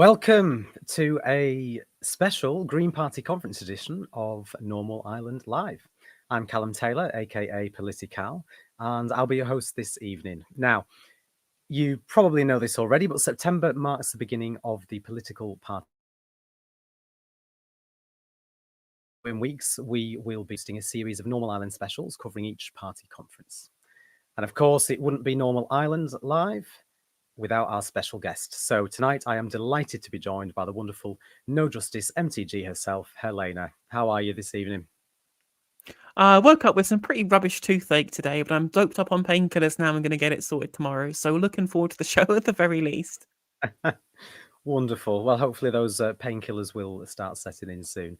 Welcome to a special Green Party conference edition of Normal Ireland Live. I'm Callum Taylor, aka Political, and I'll be your host this evening. Now, you probably know this already, but September marks the beginning of the political party. In weeks, we will be hosting a series of Normal Ireland specials covering each party conference. And of course, it wouldn't be Normal Ireland Live without our special guest. So tonight I am delighted to be joined by the wonderful No Justice MTG herself, Helena. How are you this evening? I woke up with some pretty rubbish toothache today, but I'm doped up on painkillers now. I'm going to get it sorted tomorrow. So looking forward to the show at the very least. Wonderful. Well, hopefully those painkillers will start setting in soon.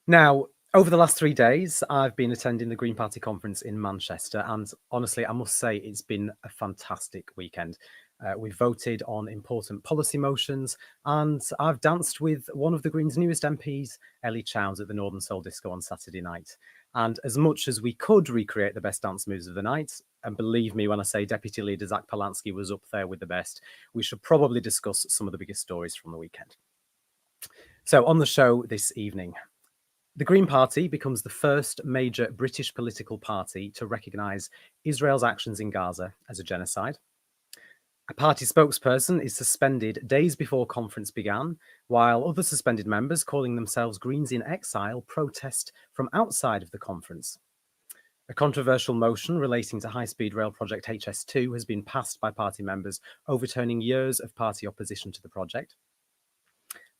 Now, over the last 3 days, I've been attending the Green Party conference in Manchester, and honestly, I must say it's been a fantastic weekend. We voted on important policy motions, and I've danced with one of the Greens' newest MPs, Ellie Chowns, at the Northern Soul Disco on Saturday night. And as much as we could recreate the best dance moves of the night, and believe me when I say Deputy Leader Zach Polanski was up there with the best, we should probably discuss some of the biggest stories from the weekend. So on the show this evening, the Green Party becomes the first major British political party to recognise Israel's actions in Gaza as a genocide. A party spokesperson is suspended days before conference began, while other suspended members, calling themselves Greens in Exile, protest from outside of the conference. A controversial motion relating to high-speed rail project HS2 has been passed by party members, overturning years of party opposition to the project.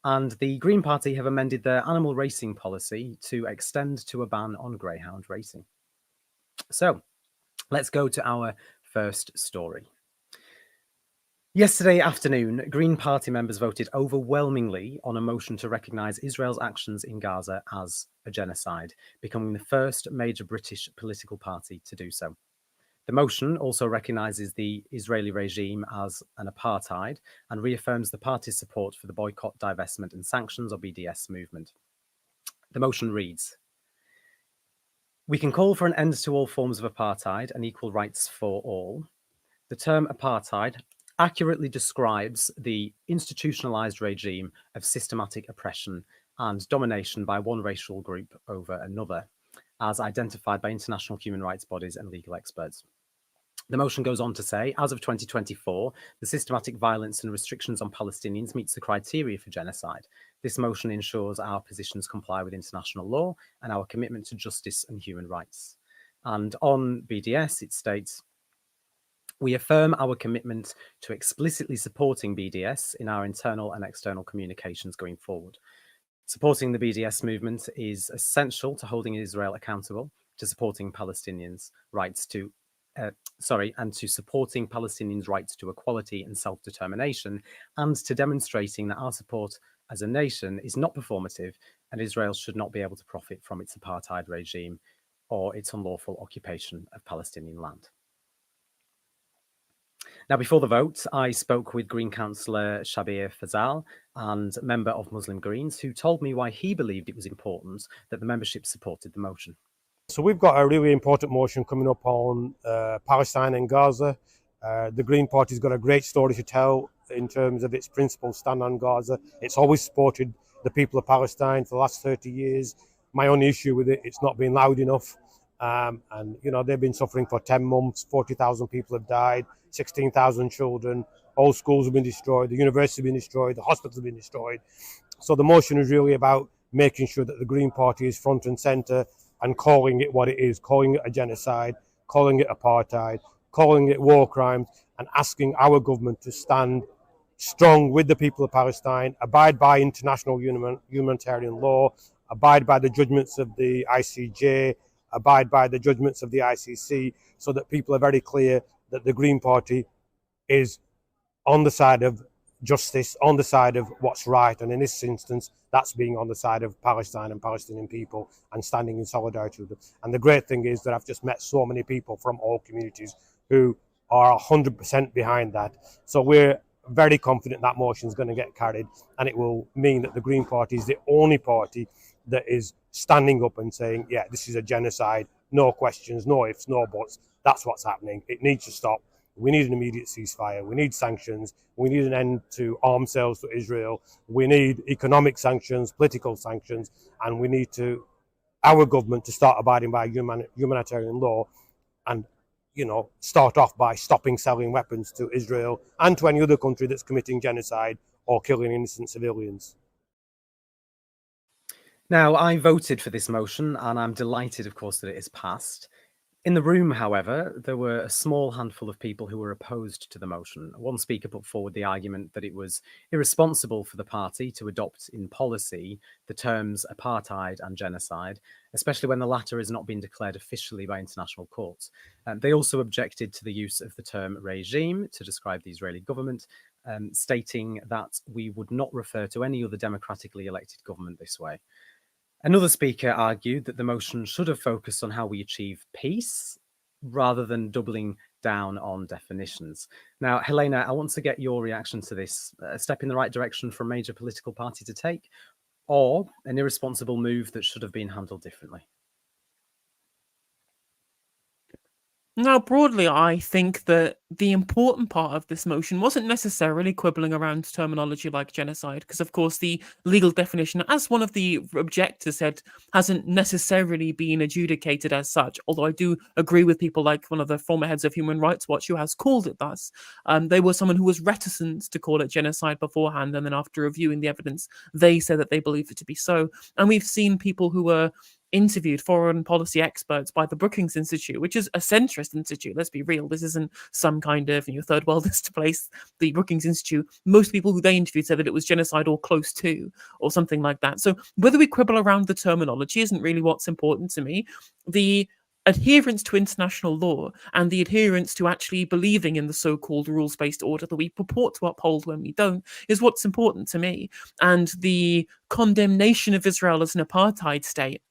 And the Green Party have amended their animal racing policy to extend to a ban on greyhound racing. So, let's go to our first story. Yesterday afternoon, Green Party members voted overwhelmingly on a motion to recognise Israel's actions in Gaza as a genocide, becoming the first major British political party to do so. The motion also recognises the Israeli regime as an apartheid and reaffirms the party's support for the boycott, divestment and sanctions, or BDS movement. The motion reads: "We can call for an end to all forms of apartheid and equal rights for all. The term apartheid accurately describes the institutionalized regime of systematic oppression and domination by one racial group over another, as identified by international human rights bodies and legal experts." The motion goes on to say, as of 2024, the systematic violence and restrictions on Palestinians meets the criteria for genocide. This motion ensures our positions comply with international law and our commitment to justice and human rights. And on BDS, it states, "We affirm our commitment to explicitly supporting BDS in our internal and external communications going forward. Supporting the BDS movement is essential to holding Israel accountable, to supporting Palestinians' rights to supporting Palestinians' rights to equality and self-determination, and to demonstrating that our support as a nation is not performative and Israel should not be able to profit from its apartheid regime or its unlawful occupation of Palestinian land." Now, before the vote, I spoke with Green Councillor Shabir Fazal and member of Muslim Greens, who told me why he believed it was important that the membership supported the motion. So we've got a really important motion coming up on Palestine and Gaza. The Green Party's got a great story to tell in terms of its principles stand on Gaza. It's always supported the people of Palestine for the last 30 years. My only issue with it, it's not been loud enough. And, you know, they've been suffering for 10 months, 40,000 people have died, 16,000 children, all schools have been destroyed, the university has been destroyed, the hospitals have been destroyed. So the motion is really about making sure that the Green Party is front and centre and calling it what it is, calling it a genocide, calling it apartheid, calling it war crimes, and asking our government to stand strong with the people of Palestine, abide by international humanitarian law, abide by the judgments of the ICJ, abide by the judgments of the ICC, so that people are very clear that the Green Party is on the side of justice, on the side of what's right, and in this instance, that's being on the side of Palestine and Palestinian people and standing in solidarity with them. And the great thing is that I've just met so many people from all communities who are 100% behind that. So we're very confident that motion is going to get carried, and it will mean that the Green Party is the only party that is standing up and saying, yeah, this is a genocide, no questions, no ifs, no buts, that's what's happening, it needs to stop, We need an immediate ceasefire. We need sanctions. We need an end to arms sales to Israel. We need economic sanctions, political sanctions, and we need our government to start abiding by humanitarian law and, start off by stopping selling weapons to Israel and to any other country that's committing genocide or killing innocent civilians. Now, I voted for this motion, and I'm delighted, of course, that it has passed. In the room, however, there were a small handful of people who were opposed to the motion. One speaker put forward the argument that it was irresponsible for the party to adopt in policy the terms apartheid and genocide, especially when the latter has not been declared officially by international courts. They also objected to the use of the term regime to describe the Israeli government, stating that we would not refer to any other democratically elected government this way. Another speaker argued that the motion should have focused on how we achieve peace rather than doubling down on definitions. Now, Helena, I want to get your reaction to this. A step in the right direction for a major political party to take, or an irresponsible move that should have been handled differently? Now, broadly, I think that the important part of this motion wasn't necessarily quibbling around terminology like genocide, because, of course, the legal definition, as one of the objectors said, hasn't necessarily been adjudicated as such. Although I do agree with people like one of the former heads of Human Rights Watch who has called it thus. They were someone who was reticent to call it genocide beforehand, and then after reviewing the evidence, they said that they believe it to be so. And we've seen people who were interviewed, foreign policy experts by the Brookings Institute, which is a centrist institute. Let's be real. This isn't some kind of third worldist place. The Brookings Institute, most people who they interviewed said that it was genocide or close to, or something like that. So whether we quibble around the terminology isn't really what's important to me. The adherence to international law and the adherence to actually believing in the so-called rules-based order that we purport to uphold when we don't is what's important to me. And the condemnation of Israel as an apartheid state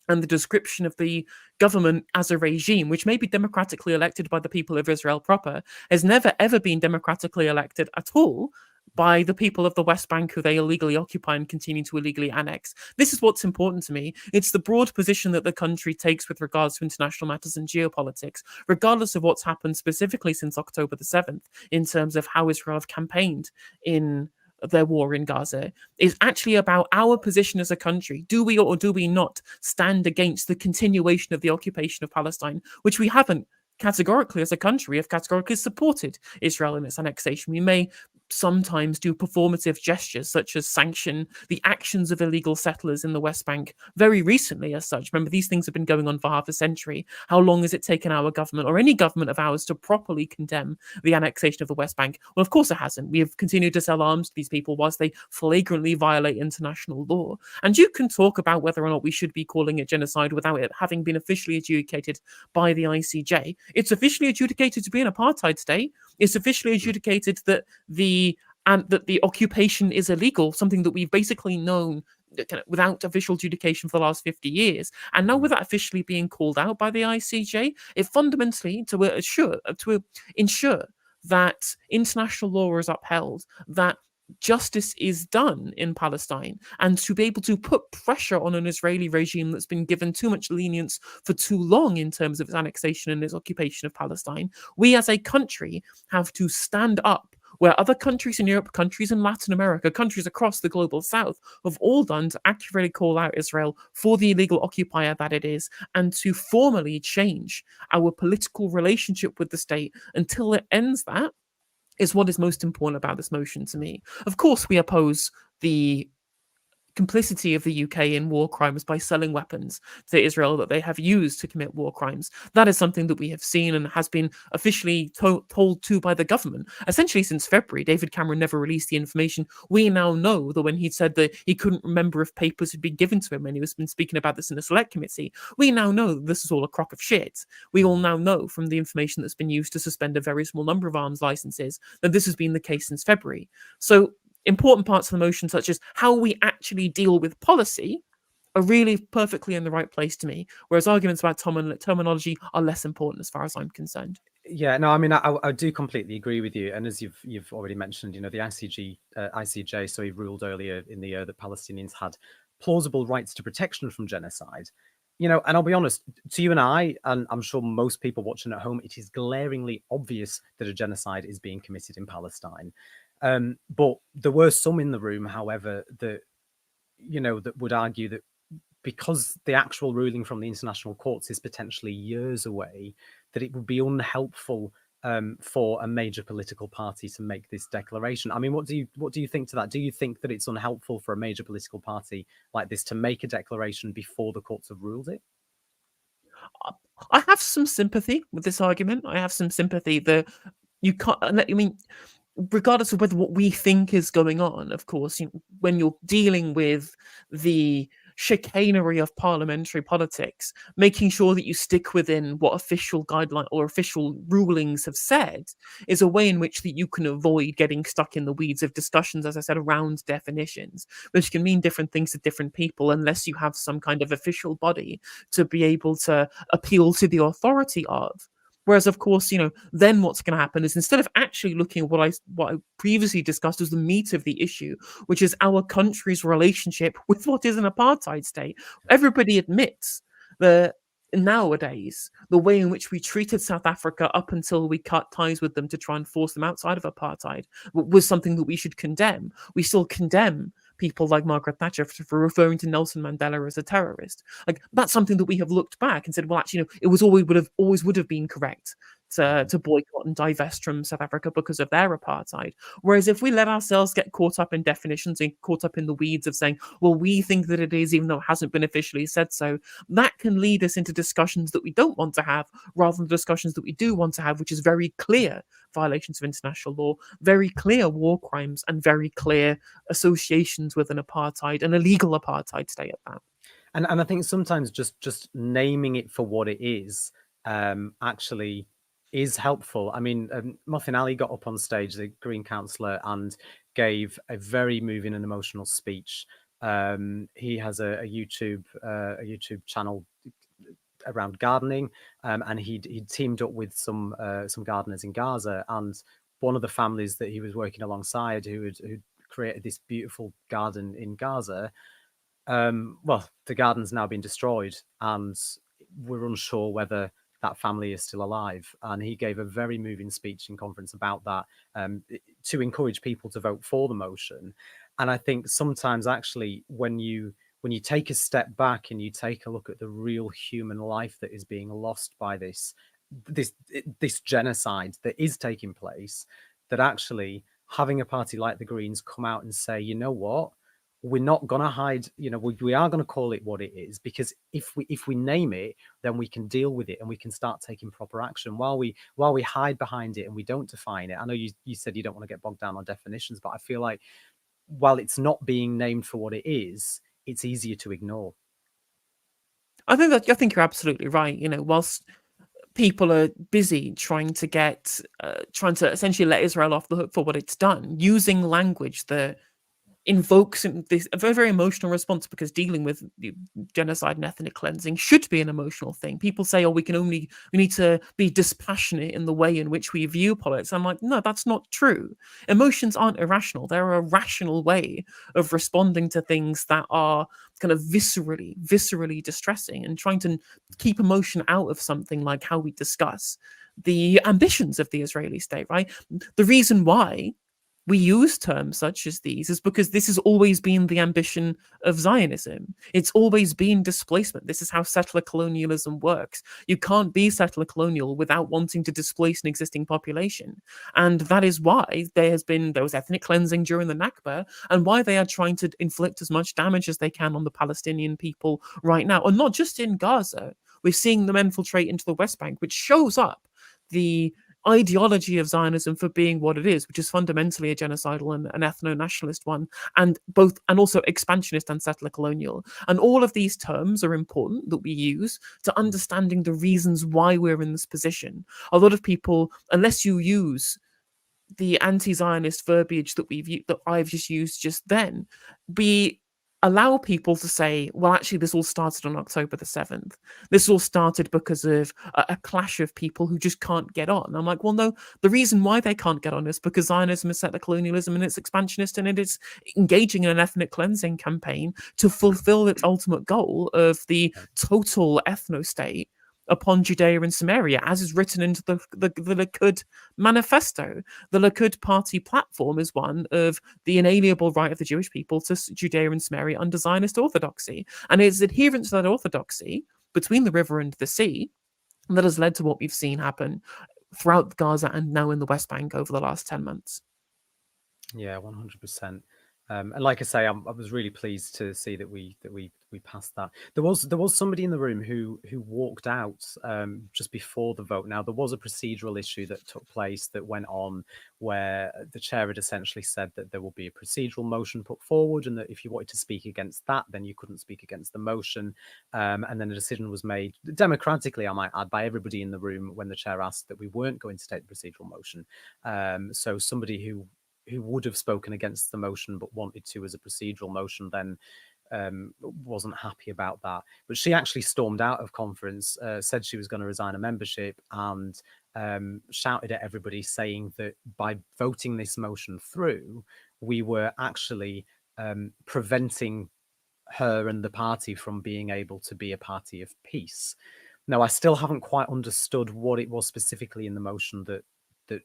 and the description of the government as a regime, which may be democratically elected by the people of Israel proper, has never, ever been democratically elected at all by the people of the West Bank who they illegally occupy and continue to illegally annex. This is what's important to me. It's the broad position that the country takes with regards to international matters and geopolitics, regardless of what's happened specifically since October the 7th, in terms of how Israel have campaigned in their war in Gaza, is actually about our position as a country. Do we or do we not stand against the continuation of the occupation of Palestine, which we haven't categorically as a country. We have categorically supported Israel in its annexation. We may sometimes do performative gestures such as sanction the actions of illegal settlers in the West Bank very recently as such. Remember, these things have been going on for half a century. How long has it taken our government or any government of ours to properly condemn the annexation of the West Bank? Well, of course it hasn't. We have continued to sell arms to these people whilst they flagrantly violate international law. And you can talk about whether or not we should be calling it genocide without it having been officially adjudicated by the ICJ. It's officially adjudicated to be an apartheid state. It's officially adjudicated that the occupation is illegal, something that we've basically known without official adjudication for the last 50 years. And now with that officially being called out by the ICJ, it fundamentally to ensure that international law is upheld, that justice is done in Palestine, and to be able to put pressure on an Israeli regime that's been given too much lenience for too long in terms of its annexation and its occupation of Palestine, we as a country have to stand up where other countries in Europe, countries in Latin America, countries across the global south have all done to accurately call out Israel for the illegal occupier that it is, and to formally change our political relationship with the state until it ends that, is what is most important about this motion to me. Of course, we oppose the complicity of the UK in war crimes by selling weapons to Israel that they have used to commit war crimes. That is something that we have seen and has been officially told to by the government. Essentially since February, David Cameron never released the information. We now know that when he said that he couldn't remember if papers had been given to him, and he was been speaking about this in the select committee, we now know that this is all a crock of shit. We all now know from the information that's been used to suspend a very small number of arms licenses that this has been the case since February. So important parts of the motion, such as how we actually deal with policy, are really perfectly in the right place to me, whereas arguments about terminology are less important as far as I'm concerned. Yeah, no, I mean, I do completely agree with you. And as you've already mentioned, the ICJ, so he ruled earlier in the year that Palestinians had plausible rights to protection from genocide. You know, and I'll be honest, to you and I'm sure most people watching at home, it is glaringly obvious that a genocide is being committed in Palestine. But there were some in the room, however, that, you know, that would argue that because the actual ruling from the international courts is potentially years away, that it would be unhelpful for a major political party to make this declaration. I mean, what do you think to that? Do you think that it's unhelpful for a major political party like this to make a declaration before the courts have ruled it? I have some sympathy with this argument. I have some sympathy that you can't. I mean, regardless of whether what we think is going on, of course, when you're dealing with the chicanery of parliamentary politics, making sure that you stick within what official guideline or official rulings have said is a way in which that you can avoid getting stuck in the weeds of discussions, as I said, around definitions, which can mean different things to different people unless you have some kind of official body to be able to appeal to the authority of. Whereas, of course, then what's going to happen is instead of actually looking at what I previously discussed as the meat of the issue, which is our country's relationship with what is an apartheid state, everybody admits that nowadays the way in which we treated South Africa up until we cut ties with them to try and force them outside of apartheid was something that we should condemn. We still condemn people like Margaret Thatcher for referring to Nelson Mandela as a terrorist. Like, that's something that we have looked back and said, well, actually, it was always would have been correct to boycott and divest from South Africa because of their apartheid. Whereas if we let ourselves get caught up in definitions and caught up in the weeds of saying, well, we think that it is, even though it hasn't been officially said so, that can lead us into discussions that we don't want to have rather than discussions that we do want to have, which is very clear violations of international law, very clear war crimes, and very clear associations with an apartheid, an illegal apartheid state at that. And I think sometimes just naming it for what it is actually is helpful. I mean, Muffin Ali got up on stage, the Green councillor, and gave a very moving and emotional speech. He has a YouTube channel around gardening, and he teamed up with some gardeners in Gaza, and one of the families that he was working alongside who created this beautiful garden in Gaza. Well, the garden's now been destroyed, and we're unsure whether that family is still alive. And he gave a very moving speech in conference about that, to encourage people to vote for the motion. And I think sometimes actually when you take a step back and you take a look at the real human life that is being lost by this genocide that is taking place, that actually having a party like the Greens come out and say, you know what, we're not going to hide, we are going to call it what it is, because if we name it, then we can deal with it and we can start taking proper action. While we hide behind it and we don't define it. I know you said you don't want to get bogged down on definitions, but I feel like while it's not being named for what it is, it's easier to ignore. I think you're absolutely right. Whilst people are busy trying to essentially let Israel off the hook for what it's done, using language that invokes a very, very emotional response, because dealing with genocide and ethnic cleansing should be an emotional thing. People say, oh, we need to be dispassionate in the way in which we view politics. I'm like, no, that's not true. Emotions aren't irrational. They're a rational way of responding to things that are kind of viscerally distressing, and trying to keep emotion out of something like how we discuss the ambitions of the Israeli state, right? The reason why we use terms such as these is because this has always been the ambition of Zionism. It's always been displacement. This is how settler colonialism works. You can't be settler colonial without wanting to displace an existing population. And that is why there was ethnic cleansing during the Nakba, and why they are trying to inflict as much damage as they can on the Palestinian people right now. And not just in Gaza. We're seeing them infiltrate into the West Bank, which shows up the ideology of Zionism for being what it is, which is fundamentally a genocidal and an ethno-nationalist one, and also expansionist and settler colonial. And all of these terms are important that we use to understanding the reasons why we're in this position. A lot of people, unless you use the anti-Zionist verbiage that I've just used just then, allow people to say, well, actually, this all started on October the 7th. This all started because of a clash of people who just can't get on. I'm like, well, no, the reason why they can't get on is because Zionism is settler colonialism and it's expansionist and it is engaging in an ethnic cleansing campaign to fulfill its ultimate goal of the total ethno-state upon Judea and Samaria, as is written into the Likud manifesto. The Likud party platform is one of the inalienable right of the Jewish people to Judea and Samaria under Zionist orthodoxy. And it's adherence to that orthodoxy between the river and the sea that has led to what we've seen happen throughout Gaza and now in the West Bank over the last 10 months. Yeah, 100%. And like I say, I was really pleased to see that we passed that. There was somebody in the room who walked out just before the vote. Now there was a procedural issue that took place that went on where the chair had essentially said that there will be a procedural motion put forward, and that if you wanted to speak against that, then you couldn't speak against the motion. And then a decision was made democratically, I might add, by everybody in the room when the chair asked that we weren't going to take the procedural motion. So somebody who would have spoken against the motion but wanted to as a procedural motion then wasn't happy about that. But she actually stormed out of conference, said she was going to resign her membership, and shouted at everybody saying that by voting this motion through, we were actually preventing her and the party from being able to be a party of peace. Now, I still haven't quite understood what it was specifically in the motion that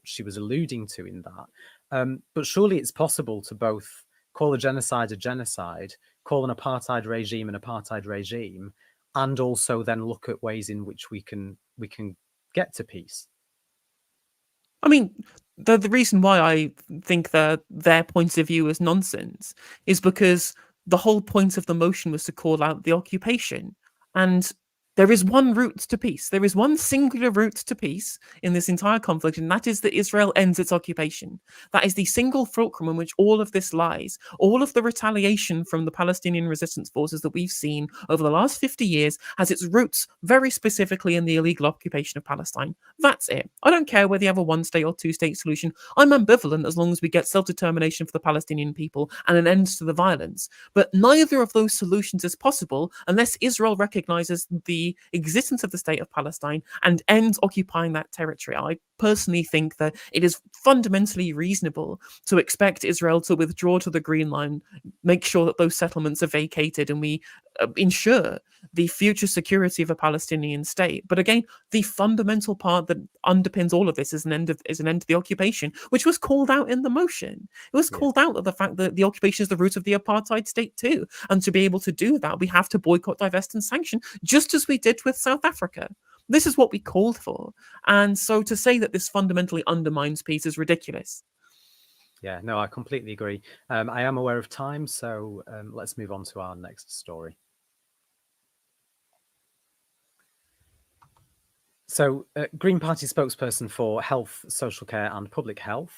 she was alluding to in that. But surely it's possible to both call a genocide, call an apartheid regime an apartheid regime, and also then look at ways in which we can get to peace. I mean, the reason why I think that their point of view is nonsense is because the whole point of the motion was to call out the occupation. And there is one route to peace. There is one singular route to peace in this entire conflict, and that is that Israel ends its occupation. That is the single fulcrum in which all of this lies. All of the retaliation from the Palestinian resistance forces that we've seen over the last 50 years has its roots very specifically in the illegal occupation of Palestine. That's it. I don't care whether you have a one-state or two-state solution. I'm ambivalent as long as we get self-determination for the Palestinian people and an end to the violence. But neither of those solutions is possible unless Israel recognizes the existence of the state of Palestine and ends occupying that territory. I personally think that it is fundamentally reasonable to expect Israel to withdraw to the Green Line, make sure that those settlements are vacated, and we ensure the future security of a Palestinian state. But again, the fundamental part that underpins all of this is an end to the occupation, which was called out in the motion. It was called out that the fact that the occupation is the root of the apartheid state too. And to be able to do that, we have to boycott, divest, and sanction, just as we did with South Africa. This is what we called for. And so to say that this fundamentally undermines peace is ridiculous. Yeah, no, I completely agree. I am aware of time, so let's move on to our next story. So, Green Party spokesperson for Health, Social Care and Public Health,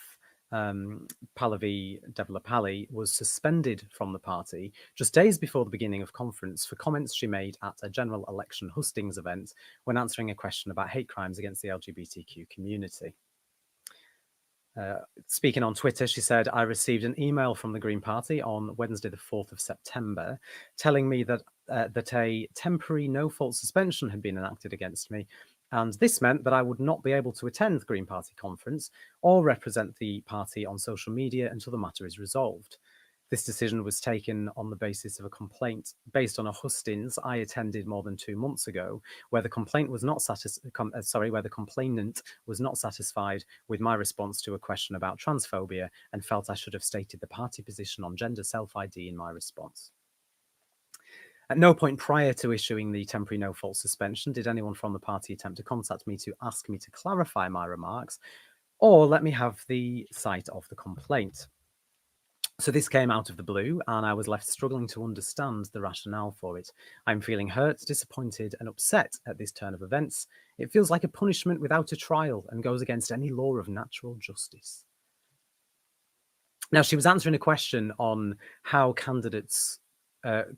Pallavi Devulapalli, was suspended from the party just days before the beginning of conference for comments she made at a general election hustings event when answering a question about hate crimes against the LGBTQ community. Speaking on Twitter, she said, "I received an email from the Green Party on Wednesday, the 4th of September, telling me that a temporary no-fault suspension had been enacted against me, and this meant that I would not be able to attend the Green Party conference or represent the party on social media until the matter is resolved. This decision was taken on the basis of a complaint based on a hustings I attended more than 2 months ago, where the complainant was not satisfied with my response to a question about transphobia and felt I should have stated the party position on gender self-ID in my response. At no point prior to issuing the temporary no-fault suspension did anyone from the party attempt to contact me to ask me to clarify my remarks or let me have the site of the complaint. So this came out of the blue, and I was left struggling to understand the rationale for it. I'm feeling hurt, disappointed, and upset at this turn of events. It feels like a punishment without a trial and goes against any law of natural justice." Now, she was answering a question on how candidates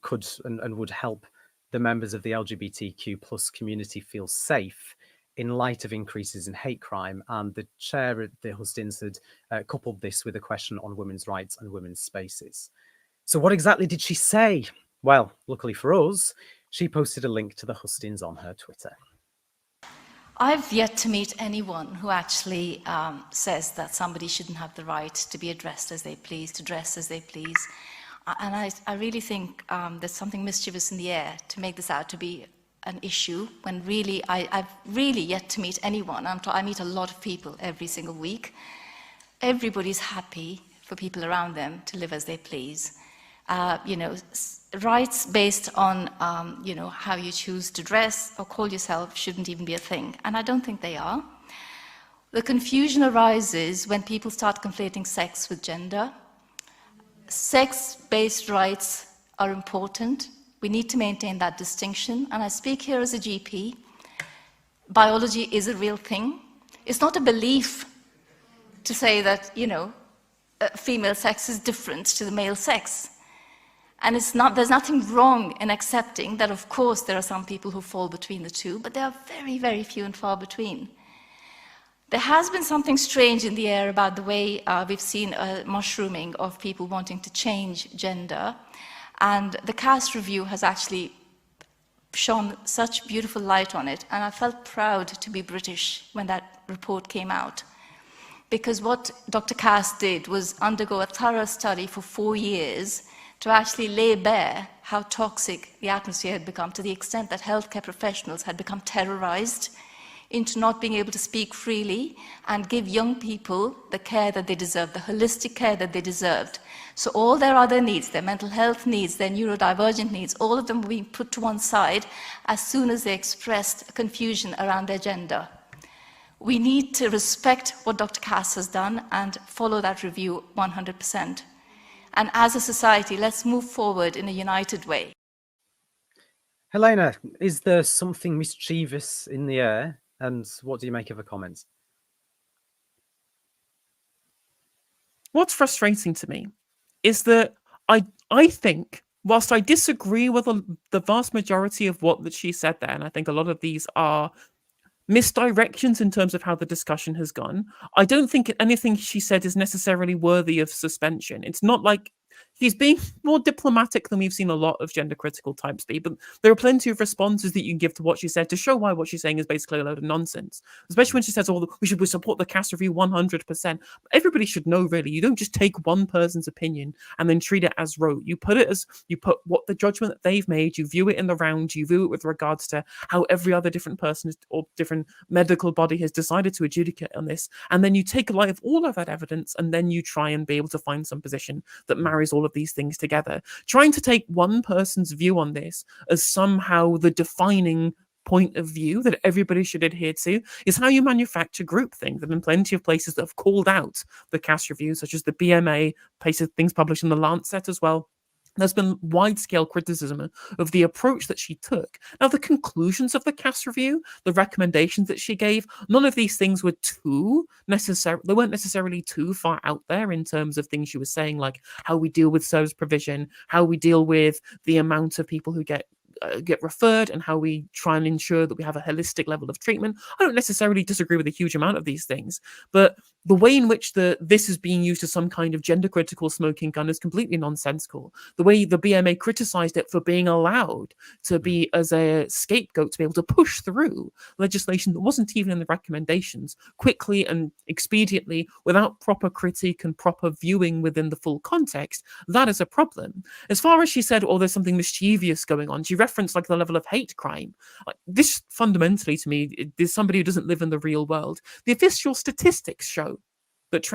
could and would help the members of the LGBTQ plus community feel safe in light of increases in hate crime, and the chair at the hustings had coupled this with a question on women's rights and women's spaces. So what exactly did she say? Well, luckily for us, she posted a link to the hustings on her Twitter. I've yet to meet anyone who actually says that somebody shouldn't have the right to be addressed as they please, to dress as they please. And I really think there's something mischievous in the air to make this out to be an issue, when really I've really yet to meet anyone. I meet a lot of people every single week. Everybody's happy for people around them to live as they please. Rights based on, how you choose to dress or call yourself shouldn't even be a thing. And I don't think they are. The confusion arises when people start conflating sex with gender. Sex-based rights are important. We need to maintain that distinction. And I speak here as a GP. Biology is a real thing. It's not a belief to say that, female sex is different to the male sex. And there's nothing wrong in accepting that, of course, there are some people who fall between the two, but they are very, very few and far between. There has been something strange in the air about the way we've seen a mushrooming of people wanting to change gender. And the CAST review has actually shone such beautiful light on it. And I felt proud to be British when that report came out. Because what Dr. Cass did was undergo a thorough study for 4 years to actually lay bare how toxic the atmosphere had become, to the extent that healthcare professionals had become terrorized into not being able to speak freely and give young people the care that they deserved, the holistic care that they deserved. So all their other needs, their mental health needs, their neurodivergent needs, all of them were being put to one side as soon as they expressed confusion around their gender. We need to respect what Dr. Cass has done and follow that review 100%. And as a society, let's move forward in a united way. Helena, is there something mischievous in the air? And what do you make of her comments? What's frustrating to me is that I think, whilst I disagree with the vast majority of what that she said there, and I think a lot of these are misdirections in terms of how the discussion has gone, I don't think anything she said is necessarily worthy of suspension. It's not like she's being more diplomatic than we've seen a lot of gender critical types be, but there are plenty of responses that you can give to what she said to show why what she's saying is basically a load of nonsense. Especially when she says, we should support the CAST review 100%. Everybody should know, really, you don't just take one person's opinion and then treat it as rote. You put what the judgment that they've made, you view it in the round, you view it with regards to how every other different person or different medical body has decided to adjudicate on this, and then you take light of all of that evidence, and then you try and be able to find some position that marries all of these things together. Trying to take one person's view on this as somehow the defining point of view that everybody should adhere to is how you manufacture groupthink. There have been plenty of places that have called out the CAST review, such as the BMA, places, things published in the Lancet as well. There's been wide-scale criticism of the approach that she took. Now, the conclusions of the CAST review, the recommendations that she gave, none of these things were they weren't necessarily too far out there in terms of things she was saying, like how we deal with service provision, how we deal with the amount of people who get referred, and how we try and ensure that we have a holistic level of treatment. I don't necessarily disagree with a huge amount of these things, but the way in which this is being used as some kind of gender critical smoking gun is completely nonsensical. The way the BMA criticized it for being allowed to be as a scapegoat to be able to push through legislation that wasn't even in the recommendations quickly and expediently without proper critique and proper viewing within the full context, that is a problem. As far as she said, there's something mischievous going on, she referenced like the level of hate crime. This fundamentally, to me, is somebody who doesn't live in the real world. The official statistics show that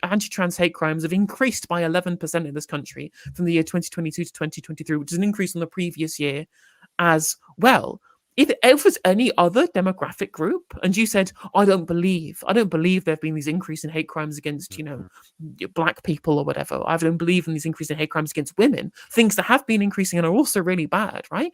anti-trans hate crimes have increased by 11% in this country from the year 2022 to 2023, which is an increase on the previous year as well. If it was any other demographic group, and you said, I don't believe there have been these increase in hate crimes against, black people or whatever. I don't believe in these increase in hate crimes against women, things that have been increasing and are also really bad, right?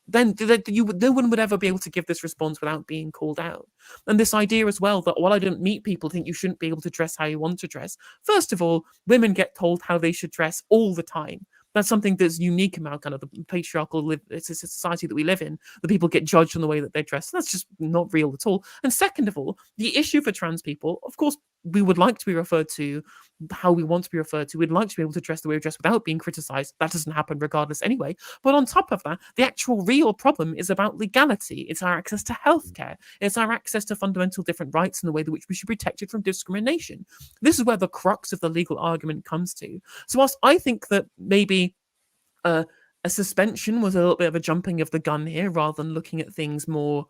Then no one would ever be able to give this response without being called out. And this idea as well that while I don't meet people think you shouldn't be able to dress how you want to dress. First of all, women get told how they should dress all the time. That's something that's unique about kind of the patriarchal it's a society that we live in, that people get judged on the way that they dress. That's just not real at all. And second of all, the issue for trans people, of course, we would like to be referred to how we want to be referred to. We'd like to be able to dress the way we dress without being criticized. That doesn't happen regardless anyway. But on top of that, the actual real problem is about legality. It's our access to healthcare. It's our access to fundamental different rights and the way in which we should be protected from discrimination. This is where the crux of the legal argument comes to. So whilst I think that maybe a suspension was a little bit of a jumping of the gun here, rather than looking at things more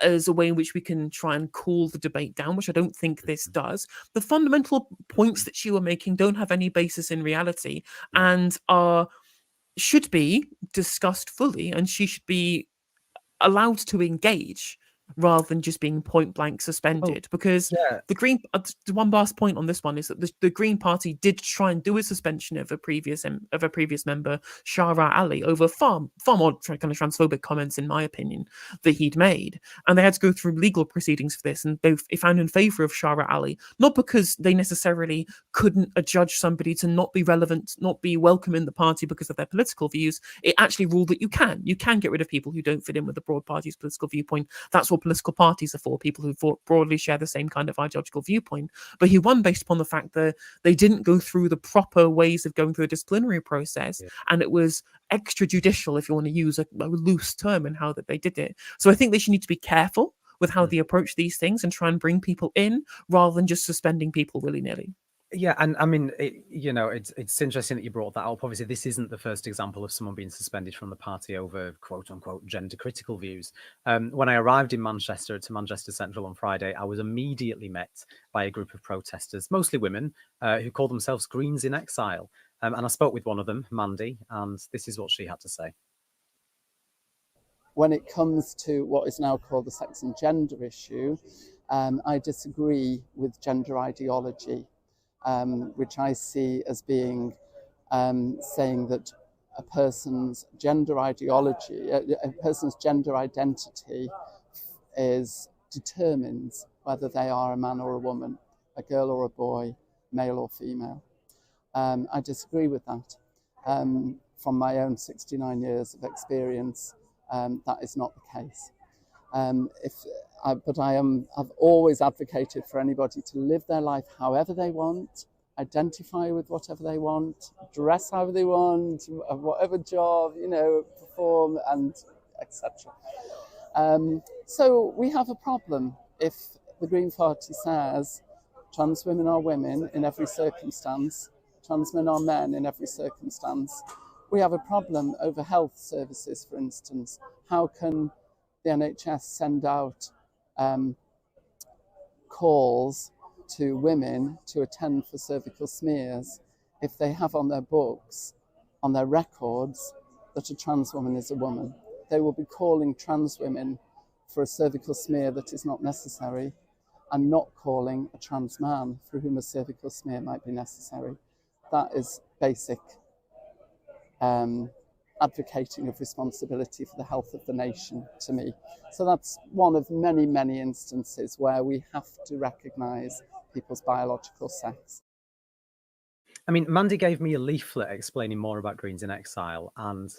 as a way in which we can try and cool the debate down, which I don't think this does. The fundamental points that you were making don't have any basis in reality and should be discussed fully, and she should be allowed to engage rather than just being point blank suspended. Because the one last point on this one is that the Green Party did try and do a suspension of a previous member, Shara Ali, over far more kind of transphobic comments, in my opinion, that he'd made, and they had to go through legal proceedings for this, and they found in favor of Shara Ali, not because they necessarily couldn't adjudge somebody to not be relevant, not be welcome in the party because of their political views. It actually ruled that you can get rid of people who don't fit in with the broad party's political viewpoint. That's what political parties are for, people who broadly share the same kind of ideological viewpoint. But he won based upon the fact that they didn't go through the proper ways of going through a disciplinary process, and it was extrajudicial, if you want to use a loose term, in how that they did it. So I think they should need to be careful with how they approach these things and try and bring people in rather than just suspending people willy-nilly. Yeah, and I mean, it's interesting that you brought that up. Obviously, this isn't the first example of someone being suspended from the party over quote-unquote gender-critical views. When I arrived in Manchester, to Manchester Central on Friday, I was immediately met by a group of protesters, mostly women, who call themselves Greens in Exile. And I spoke with one of them, Mandy, and this is what she had to say. When it comes to what is now called the sex and gender issue, I disagree with gender ideology. Which I see as being saying that a person's gender ideology, a person's gender identity determines whether they are a man or a woman, a girl or a boy, male or female. I disagree with that. From my own 69 years of experience, that is not the case. I've always advocated for anybody to live their life however they want, identify with whatever they want, dress however they want, whatever job, perform, and etc. So we have a problem if the Green Party says trans women are women in every circumstance, trans men are men in every circumstance. We have a problem over health services, for instance. How can the NHS send out calls to women to attend for cervical smears if they have on their books, on their records, that a trans woman is a woman? They will be calling trans women for a cervical smear that is not necessary, and not calling a trans man for whom a cervical smear might be necessary. That is basic advocating of responsibility for the health of the nation to me. So that's one of many, many instances where we have to recognise people's biological sex. I mean, Mandy gave me a leaflet explaining more about Greens in Exile, and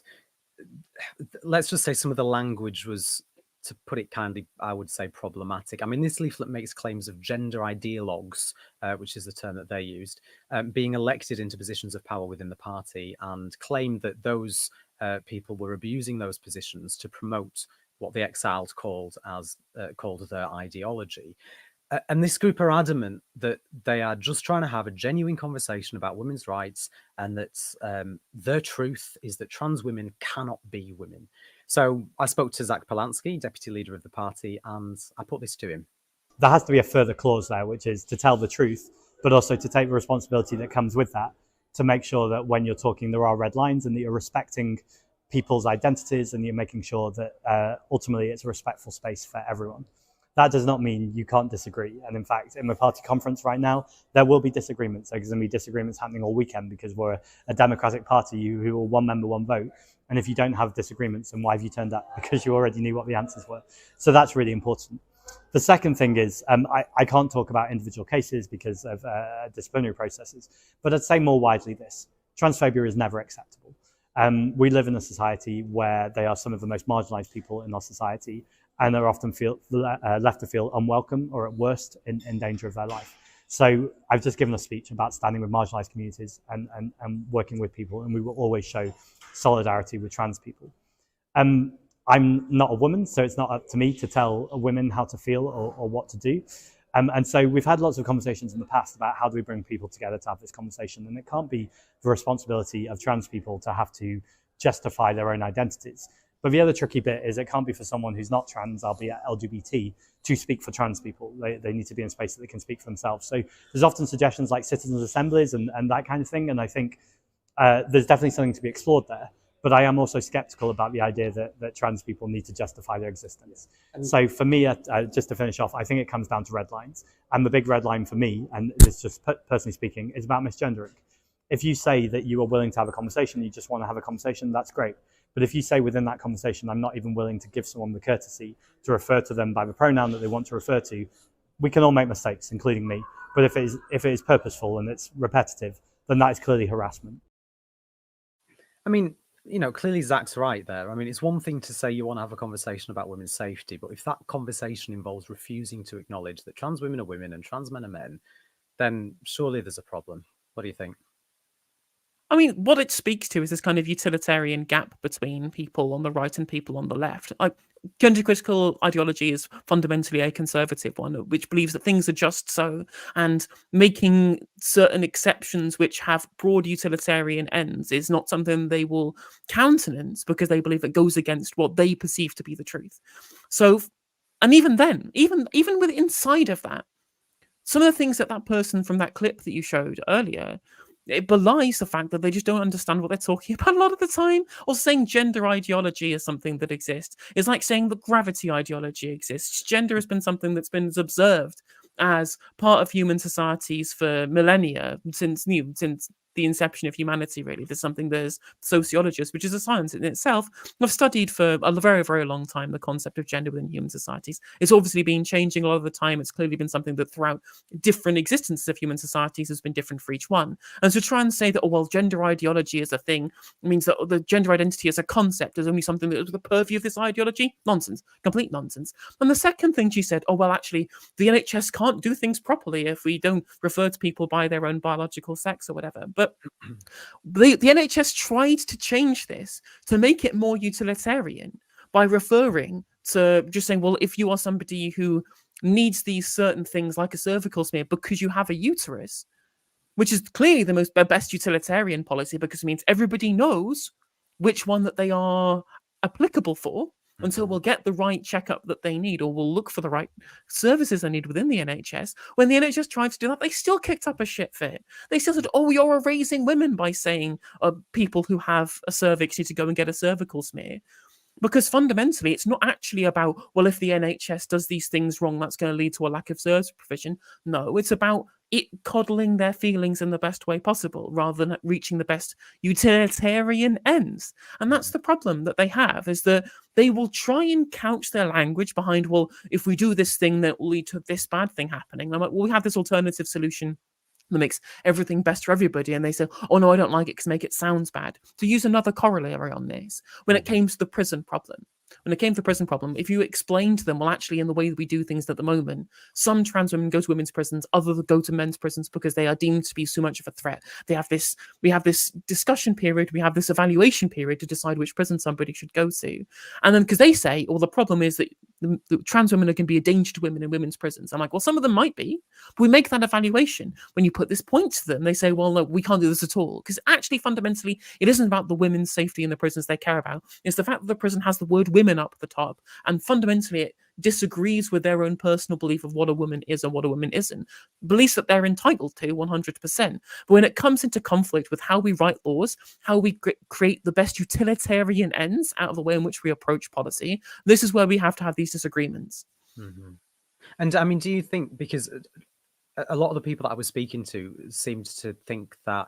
let's just say some of the language was, to put it kindly, I would say problematic. I mean, this leaflet makes claims of gender ideologues, which is the term that they used, being elected into positions of power within the party, and claimed that those people were abusing those positions to promote what the exiled called their ideology. And this group are adamant that they are just trying to have a genuine conversation about women's rights, and that their truth is that trans women cannot be women. So I spoke to Zach Polanski, deputy leader of the party, and I put this to him. There has to be a further clause there, which is to tell the truth, but also to take the responsibility that comes with that, to make sure that when you're talking, there are red lines and that you're respecting people's identities and you're making sure that ultimately it's a respectful space for everyone. That does not mean you can't disagree. And in fact, in the party conference right now, there will be disagreements. There's going to be disagreements happening all weekend because we're a democratic party who are one member, one vote. And if you don't have disagreements, then why have you turned up? Because you already knew what the answers were. So that's really important. The second thing is, I can't talk about individual cases because of disciplinary processes, but I'd say more widely this: transphobia is never acceptable. We live in a society where they are some of the most marginalized people in our society and are often left to feel unwelcome or at worst in danger of their life. So I've just given a speech about standing with marginalized communities and working with people, and we will always show solidarity with trans people. I'm not a woman, so it's not up to me to tell women how to feel or what to do. And so we've had lots of conversations in the past about how do we bring people together to have this conversation, and it can't be the responsibility of trans people to have to justify their own identities. But the other tricky bit is it can't be for someone who's not trans, albeit LGBT, to speak for trans people. They need to be in a space that they can speak for themselves. So there's often suggestions like citizens' assemblies and that kind of thing, and I think there's definitely something to be explored there. But I am also skeptical about the idea that trans people need to justify their existence. So for me, just to finish off, I think it comes down to red lines. And the big red line for me, and this is just personally speaking, is about misgendering. If you say that you are willing to have a conversation, you just want to have a conversation, that's great. But if you say within that conversation, I'm not even willing to give someone the courtesy to refer to them by the pronoun that they want to refer to, we can all make mistakes, including me. But if it is purposeful and it's repetitive, then that is clearly harassment. I mean, clearly Zach's right there. I mean, it's one thing to say you want to have a conversation about women's safety, but if that conversation involves refusing to acknowledge that trans women are women and trans men are men, then surely there's a problem. What do you think? I mean, what it speaks to is this kind of utilitarian gap between people on the right and people on the left. Gender critical ideology is fundamentally a conservative one, which believes that things are just so, and making certain exceptions which have broad utilitarian ends is not something they will countenance because they believe it goes against what they perceive to be the truth. So, and even then, even with inside of that, some of the things that person from that clip that you showed earlier, it belies the fact that they just don't understand what they're talking about a lot of the time. Or saying gender ideology is something that exists is like saying that gravity ideology exists. Gender has been something that's been observed as part of human societies for millennia, since the inception of humanity, really. There's something there's sociologists, which is a science in itself, have studied for a very, very long time the concept of gender within human societies. It's obviously been changing a lot of the time. It's clearly been something that throughout different existences of human societies has been different for each one. And to try and say that, oh, well, gender ideology is a thing means that the gender identity as a concept is only something that is the purview of this ideology. Nonsense. Complete nonsense. And the second thing she said, oh, well, actually, the NHS can't do things properly if we don't refer to people by their own biological sex or whatever. But the NHS tried to change this to make it more utilitarian by referring to just saying, well, if you are somebody who needs these certain things like a cervical smear because you have a uterus, which is clearly the best utilitarian policy because it means everybody knows which one that they are applicable for, and so we'll get the right checkup that they need, or we'll look for the right services they need within the NHS. When the NHS tried to do that, they still kicked up a shit fit. They still said, oh, you're erasing women by saying people who have a cervix need to go and get a cervical smear. Because fundamentally, it's not actually about, well, if the NHS does these things wrong, that's going to lead to a lack of service provision. No, it's about it coddling their feelings in the best way possible rather than reaching the best utilitarian ends. And that's the problem that they have, is that they will try and couch their language behind, well, if we do this thing, that will lead to this bad thing happening. And I'm like, well, we have this alternative solution that makes everything best for everybody, and they say, oh no, I don't like it because make it sounds bad. To use another corollary on this, when it came to the prison problem, if you explain to them, well, actually, in the way that we do things at the moment, some trans women go to women's prisons, others go to men's prisons because they are deemed to be so much of a threat. We have this discussion period, we have this evaluation period to decide which prison somebody should go to. And then because they say, well, the problem is that the trans women can be a danger to women in women's prisons. I'm like, well, some of them might be, but we make that evaluation. When you put this point to them, they say, well, no, we can't do this at all. Because actually, fundamentally, it isn't about the women's safety in the prisons they care about. It's the fact that the prison has the word women up the top. And fundamentally, it disagrees with their own personal belief of what a woman is and what a woman isn't. Beliefs that they're entitled to 100%. But when it comes into conflict with how we write laws, how we create the best utilitarian ends out of the way in which we approach policy, this is where we have to have these disagreements. Mm-hmm. And I mean, do you think, because a lot of the people that I was speaking to seemed to think that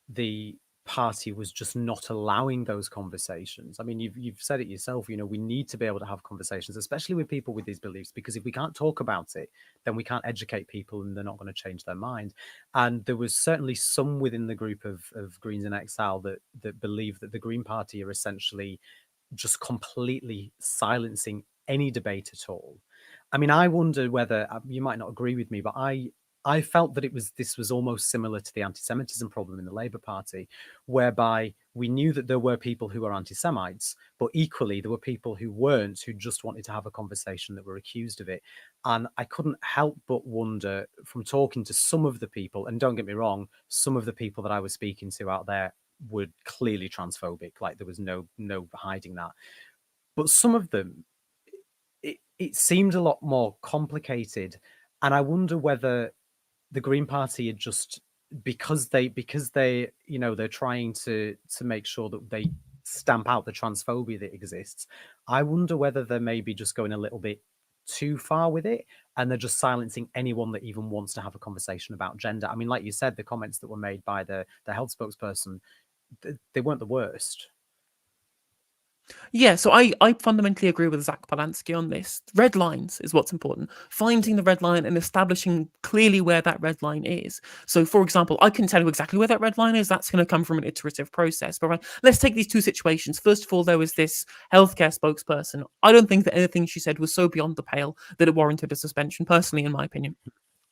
the Party was just not allowing those conversations. I mean, you've said it yourself, you know, we need to be able to have conversations, especially with people with these beliefs, because if we can't talk about it, then we can't educate people and they're not going to change their mind. And there was certainly some within the group of Greens in Exile that believe that the Green Party are essentially just completely silencing any debate at all. I mean, I wonder whether you might not agree with me, but I felt that this was almost similar to the anti-Semitism problem in the Labour Party, whereby we knew that there were people who were anti-Semites, but equally there were people who weren't, who just wanted to have a conversation, that were accused of it. And I couldn't help but wonder, from talking to some of the people, and don't get me wrong, some of the people that I was speaking to out there were clearly transphobic, like there was no hiding that. But some of them, it seemed a lot more complicated. And I wonder whether the Green Party are just, because they you know, they're trying to make sure that they stamp out the transphobia that exists. I wonder whether they're maybe just going a little bit too far with it, and they're just silencing anyone that even wants to have a conversation about gender. I mean, like you said, the comments that were made by the health spokesperson, they weren't the worst. Yeah, so I fundamentally agree with Zach Polanski on this. Red lines is what's important. Finding the red line and establishing clearly where that red line is. So, for example, I can tell you exactly where that red line is. That's going to come from an iterative process. But right, let's take these two situations. First of all, there was this healthcare spokesperson. I don't think that anything she said was so beyond the pale that it warranted a suspension, personally, in my opinion.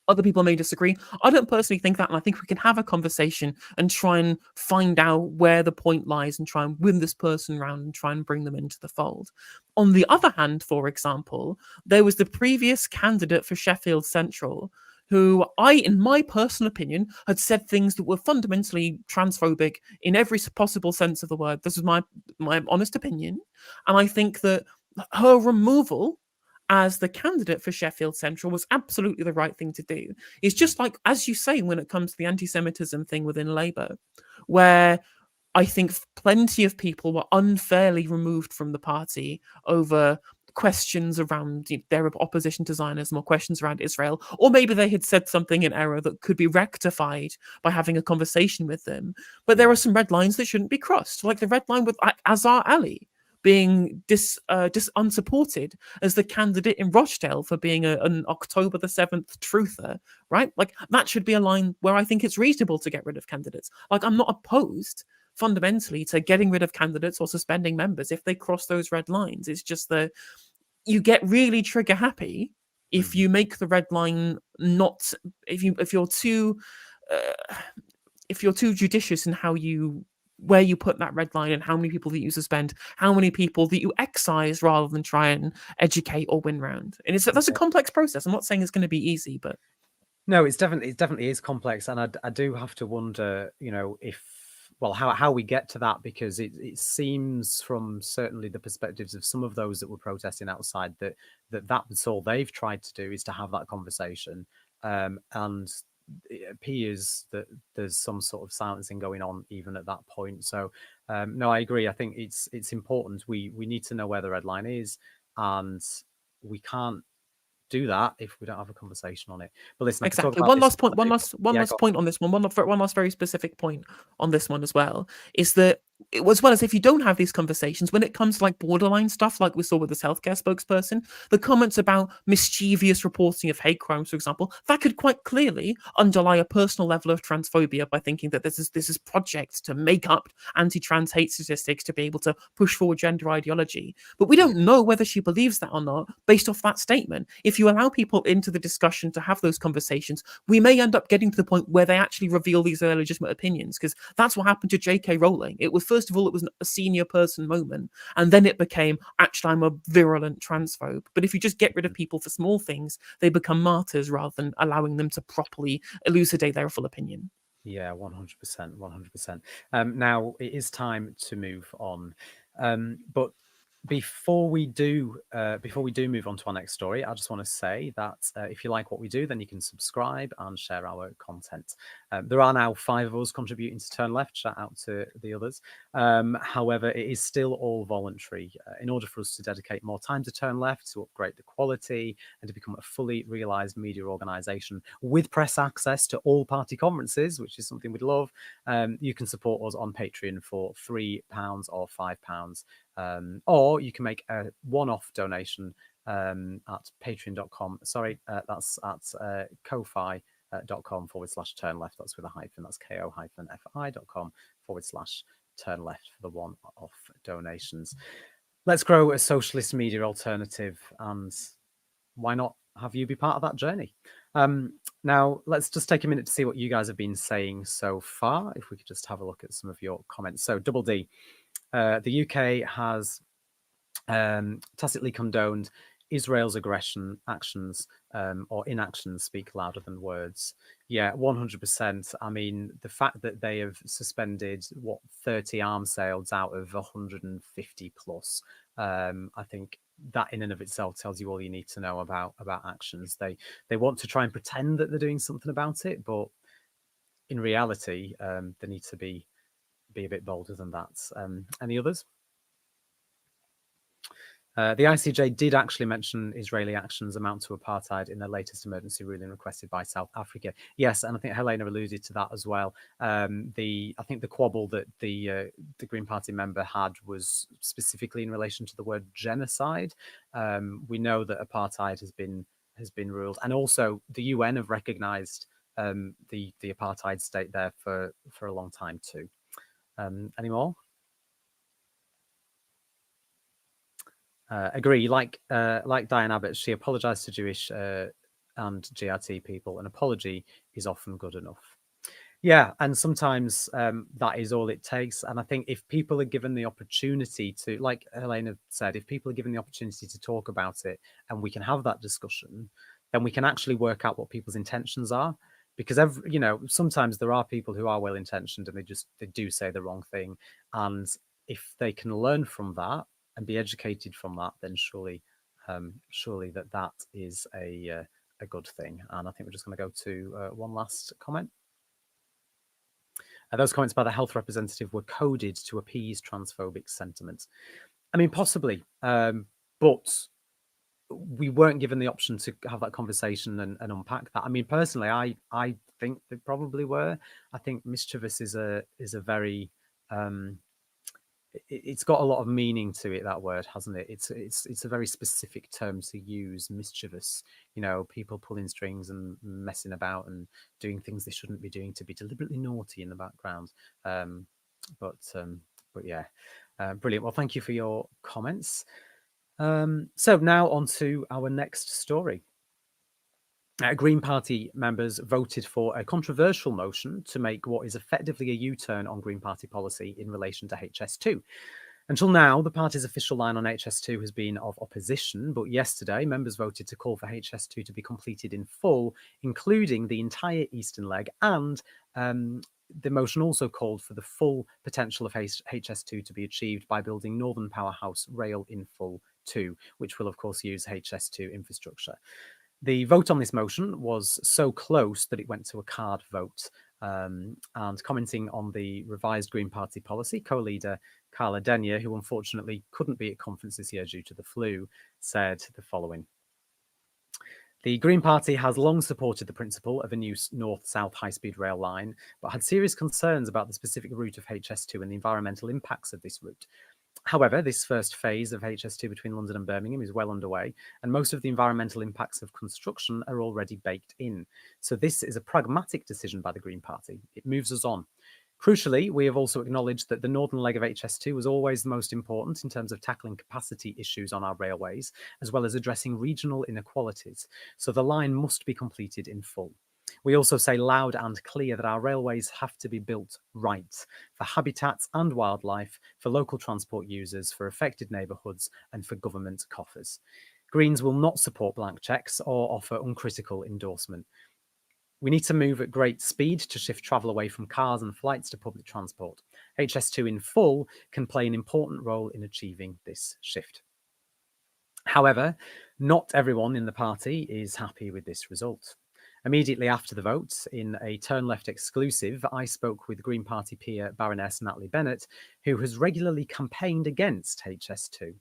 Other people may disagree. I don't personally think that, and I think we can have a conversation and try and find out where the point lies and try and win this person round and try and bring them into the fold. On the other hand, for example, there was the previous candidate for Sheffield Central who in my personal opinion, had said things that were fundamentally transphobic in every possible sense of the word. This is my honest opinion. And I think that her removal as the candidate for Sheffield Central was absolutely the right thing to do. It's just like, as you say, when it comes to the anti-Semitism thing within Labour, where I think plenty of people were unfairly removed from the party over questions around their opposition to Zionism or questions around Israel, or maybe they had said something in error that could be rectified by having a conversation with them. But there are some red lines that shouldn't be crossed, like the red line with Azhar Ali being unsupported as the candidate in Rochdale for being an October the 7th truther, right? Like, that should be a line where I think it's reasonable to get rid of candidates. Like, I'm not opposed fundamentally to getting rid of candidates or suspending members if they cross those red lines. It's just that you get really trigger happy if you make the red line not, if you're too judicious in where you put that red line and how many people that you suspend, how many people that you excise rather than try and educate or win round. And that's a complex process. I'm not saying it's going to be easy, but no, it definitely is complex. And I do have to wonder, you know, how we get to that, because it seems from certainly the perspectives of some of those that were protesting outside that's all they've tried to do, is to have that conversation. And it appears that there's some sort of silencing going on even at that point. So no, I agree. I think it's important. We need to know where the red line is, and we can't do that if we don't have a conversation on it. But listen, exactly. One last point on this one. One last very specific point on this one as well is that, as well as if you don't have these conversations, when it comes to like borderline stuff, like we saw with this healthcare spokesperson, the comments about mischievous reporting of hate crimes, for example, that could quite clearly underlie a personal level of transphobia by thinking that this is projects to make up anti-trans hate statistics to be able to push forward gender ideology. But we don't know whether she believes that or not based off that statement. If you allow people into the discussion to have those conversations, we may end up getting to the point where they actually reveal these legitimate opinions, because that's what happened to J.K. Rowling. It was, first of all, it was a senior person moment, and then it became, actually, I'm a virulent transphobe. But if you just get rid of people for small things, they become martyrs rather than allowing them to properly elucidate their full opinion. Yeah, 100%. Now it is time to move on. But before we do move on to our next story, I just want to say that if you like what we do, then you can subscribe and share our content. There are now 5 of us contributing to Turn Left. Shout out to the others. However, it is still all voluntary. In order for us to dedicate more time to Turn Left, to upgrade the quality, and to become a fully realised media organisation with press access to all party conferences, which is something we'd love, you can support us on Patreon for £3 or £5. Or you can make a one-off donation at patreon.com. Sorry, that's at ko-fi.com/turn left. That's with a hyphen. That's ko-fi.com/turn left for the one-off donations. Let's grow a socialist media alternative, and why not have you be part of that journey? Now, let's just take a minute to see what you guys have been saying so far. If we could just have a look at some of your comments. So, Double D. The UK has tacitly condoned Israel's aggression actions or inactions speak louder than words. Yeah, 100%. I mean, the fact that they have suspended 30 arms sales out of 150 plus, I think that in and of itself tells you all you need to know about actions. They want to try and pretend that they're doing something about it, but in reality, they need to be a bit bolder than that. Any others? The ICJ did actually mention Israeli actions amount to apartheid in their latest emergency ruling requested by South Africa. Yes, and I think Helena alluded to that as well. I think the quabble that the Green Party member had was specifically in relation to the word genocide. We know that apartheid has been ruled, and also the UN have recognised the apartheid state there for a long time too. Any more? Agree. Like Diane Abbott, she apologised to Jewish and GRT people. An apology is often good enough. Yeah, and sometimes that is all it takes. And I think if people are given the opportunity to, like Helena said, if people are given the opportunity to talk about it and we can have that discussion, then we can actually work out what people's intentions are. Because sometimes there are people who are well intentioned and they do say the wrong thing. And if they can learn from that and be educated from that, then surely that is a good thing. And I think we're just going to go to one last comment. Those comments by the health representative were coded to appease transphobic sentiment. I mean, possibly, but we weren't given the option to have that conversation and unpack that. I mean, personally, I think they probably were. I think mischievous is a very it's got a lot of meaning to it, that word, hasn't it? It's a very specific term to use, mischievous. People pulling strings and messing about and doing things they shouldn't be doing to be deliberately naughty in the background. But yeah, brilliant. Well, thank you for your comments. So now on to our next story. Green Party members voted for a controversial motion to make what is effectively a U-turn on Green Party policy in relation to HS2. Until now, the party's official line on HS2 has been of opposition, but yesterday members voted to call for HS2 to be completed in full, including the entire eastern leg, and the motion also called for the full potential of HS2 to be achieved by building Northern Powerhouse Rail in full too, which will of course use HS2 infrastructure. The vote on this motion was so close that it went to a card vote. And commenting on the revised Green Party policy, co-leader Carla Denyer, who unfortunately couldn't be at conference this year due to the flu, said the following. The Green Party has long supported the principle of a new north-south high-speed rail line, but had serious concerns about the specific route of HS2 and the environmental impacts of this route. However, this first phase of HS2 between London and Birmingham is well underway, and most of the environmental impacts of construction are already baked in. So this is a pragmatic decision by the Green Party. It moves us on. Crucially, we have also acknowledged that the northern leg of HS2 was always the most important in terms of tackling capacity issues on our railways, as well as addressing regional inequalities. So the line must be completed in full. We also say loud and clear that our railways have to be built right for habitats and wildlife, for local transport users, for affected neighbourhoods, and for government coffers. Greens will not support blank cheques or offer uncritical endorsement. We need to move at great speed to shift travel away from cars and flights to public transport. HS2 in full can play an important role in achieving this shift. However, not everyone in the party is happy with this result. Immediately after the vote, in a Turn Left exclusive, I spoke with Green Party peer Baroness Natalie Bennett, who has regularly campaigned against HS2.